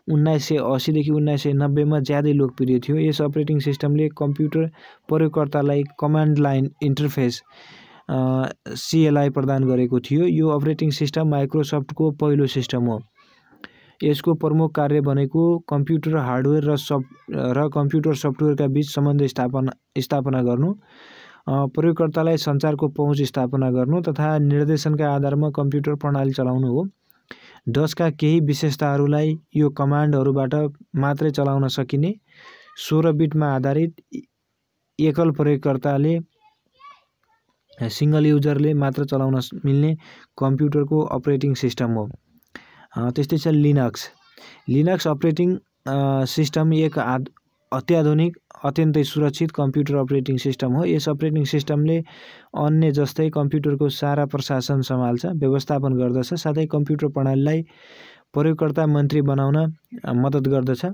1980 देखि 1990 मा ज्यादै लोकप्रिय थियो। यस अपरेटिङ सिस्टमले कम्प्युटर प्रयोगकर्तालाई कमान्ड लाइन इन्टरफेस CLI प्रदान गरेको थियो। यो अपरेटिङ सिस्टम माइक्रोसफ्टको पहिलो सिस्टम हो। यसको प्रमुख कार्य भनेको कम्प्युटर हार्डवेयर र कम्प्युटर सफ्टवेयरका बीच सम्बन्ध स्थापना गर्नु, प्रयोगकर्तालाई सञ्चारको पहुँच स्थापना गर्नु तथा निर्देशनका आधारमा कम्प्युटर प्रणाली चलाउनु हो। डसका केही विशेषताहरूलाई यो कमान्डहरूबाट मात्रै चलाउन सकिने 16 बिटमा आधारित एकल प्रयोगकर्ताले सिंगल युजरले मात्र चलाउन मिल्ने कम्प्युटरको अपरेटिङ सिस्टम हो। त्यस्तै छ लिनक्स अपरेटिङ सिस्टम एक अत्याधुनिक अत्यन्तै सुरक्षित कम्प्युटर अपरेटिङ सिस्टम हो। यस अपरेटिङ सिस्टमले अन्य जस्तै कम्प्युटरको सारा प्रशासन सम्हाल्छ, व्यवस्थापन गर्दछ, साथै कम्प्युटर प्रणालीलाई प्रयोगकर्ता मन्त्री बनाउन मद्दत गर्दछ।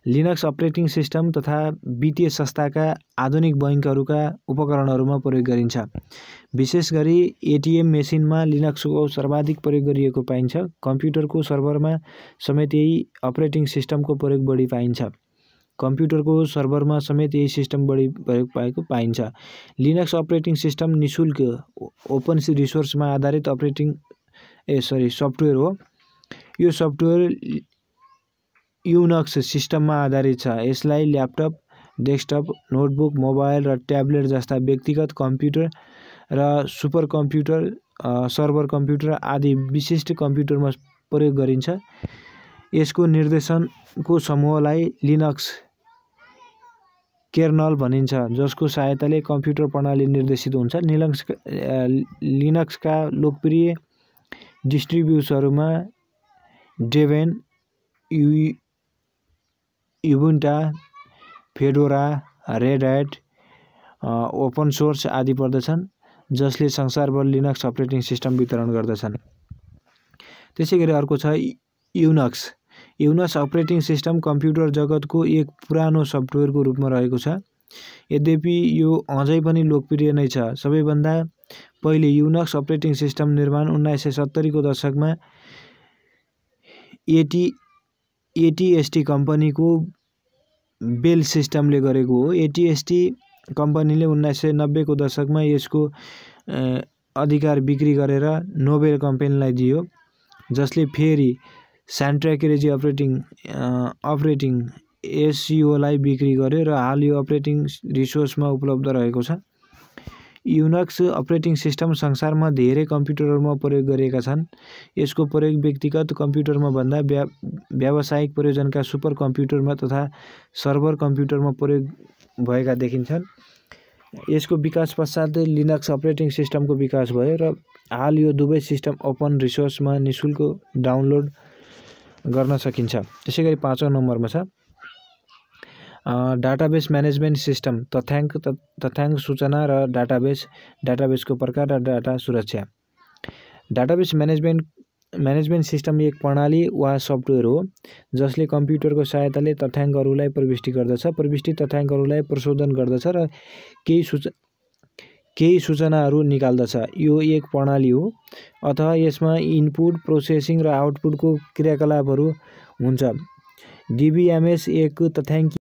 लिनक्स अपरेटिङ सिस्टम तथा वित्तीय संस्थाका आधुनिक बैंकहरूका उपकरणहरूमा प्रयोग गरिन्छ। विशेष गरी ATM मेसिनमा लिनक्सको सर्वाधिक प्रयोग गरिएको पाइन्छ। कम्प्युटरको सर्भरमा समेत यही अपरेटिङ सिस्टमको प्रयोग बढी पाइन्छ। कम्प्युटरको सर्भरमा समेत यही सिस्टम बढी प्रयोग पाएको पाइन्छ। लिनक्स अपरेटिङ सिस्टम निःशुल्क ओपन रिसोर्समा आधारित सफ्टवेयर हो। यो सफ्टवेयर युनक्स सिस्टममा आधारित छ। यसलाई ल्यापटप, डेस्कटप, नोटबुक, मोबाइल र ट्याब्लेट जस्ता व्यक्तिगत कम्प्युटर र सुपर कम्प्युटर, सर्भर कम्प्युटर आदि विशिष्ट कम्प्युटरमा प्रयोग गरिन्छ। यसको निर्देशनको समूहलाई लिनक्स केर्नल भनिन्छ, जसको सहायताले कम्प्युटर प्रणाली निर्देशित हुन्छ। लिनक्सका लोकप्रिय डिस्ट्रिब्युसनमा Debian, Ubuntu, Fedora, Red Hat, open source आदि पर्दछन्, जसले संसारभर लिनक्स अपरेटिङ सिस्टम वितरण गर्दछन्। त्यसैगरी अर्को छ युनक्स अपरेटिङ सिस्टम कम्प्युटर जगतको एक पुरानो सफ्टवेयरको रूपमा रहेको छ। यद्यपि यो अझै पनि लोकप्रिय नै छ। सबैभन्दा पहिले युनक्स अपरेटिङ सिस्टम निर्माण 1970 को दशकमा AT&T कम्पनीको बेल सिस्टमले गरेको हो। AT&T कम्पनीले 1990 को दशकमा यसको अधिकार बिक्री गरेर नोबेल कम्पनीलाई दियो, जसले फेरि सान्ट्राकेरेजी अपरेटिङ SCOलाई बिक्री गर्यो र हाल यो अपरेटिङ रिसोर्समा उपलब्ध रहेको छ। युनक्स अपरेटिङ सिस्टम संसारमा धेरै कम्प्युटरहरूमा प्रयोग गरिएका छन्। यसको प्रयोग व्यक्तिगत कम्प्युटरमा भन्दा व्यावसायिक प्रयोजनका सुपर कम्प्युटरमा तथा सर्भर कम्प्युटरमा प्रयोग भएका देखिन्छन्। यसको विकास पश्चात लिनक्स अपरेटिङ सिस्टमको विकास भयो र हाल यो दुवै सिस्टम ओपन रिसोर्समा निःशुल्क डाउनलोड गर्न सकिन्छ। त्यसैगरी 5औं नम्बरमा छ डाटाबेस म्यानेजमेन्ट सिस्टम। तथ्याङ्क सूचना र डाटाबेसको प्रकार र डाटा सुरक्षा। डाटाबेस म्यानेजमेन्ट सिस्टम एक प्रणाली वा सफ्टवेयर हो जसले कम्प्युटरको सहायताले तथ्याङ्कहरूलाई प्रविष्टि गर्दछ, प्रविष्टि तथ्याङ्कहरूलाई प्रशोधन गर्दछ र केही सूचनाहरू निकाल्दछ। यो एक प्रणाली हो अथवा यसमा इनपुट, प्रोसेसिङ र आउटपुटको क्रियाकलापहरू हुन्छ। DBMS एक तथ्याङ्कीय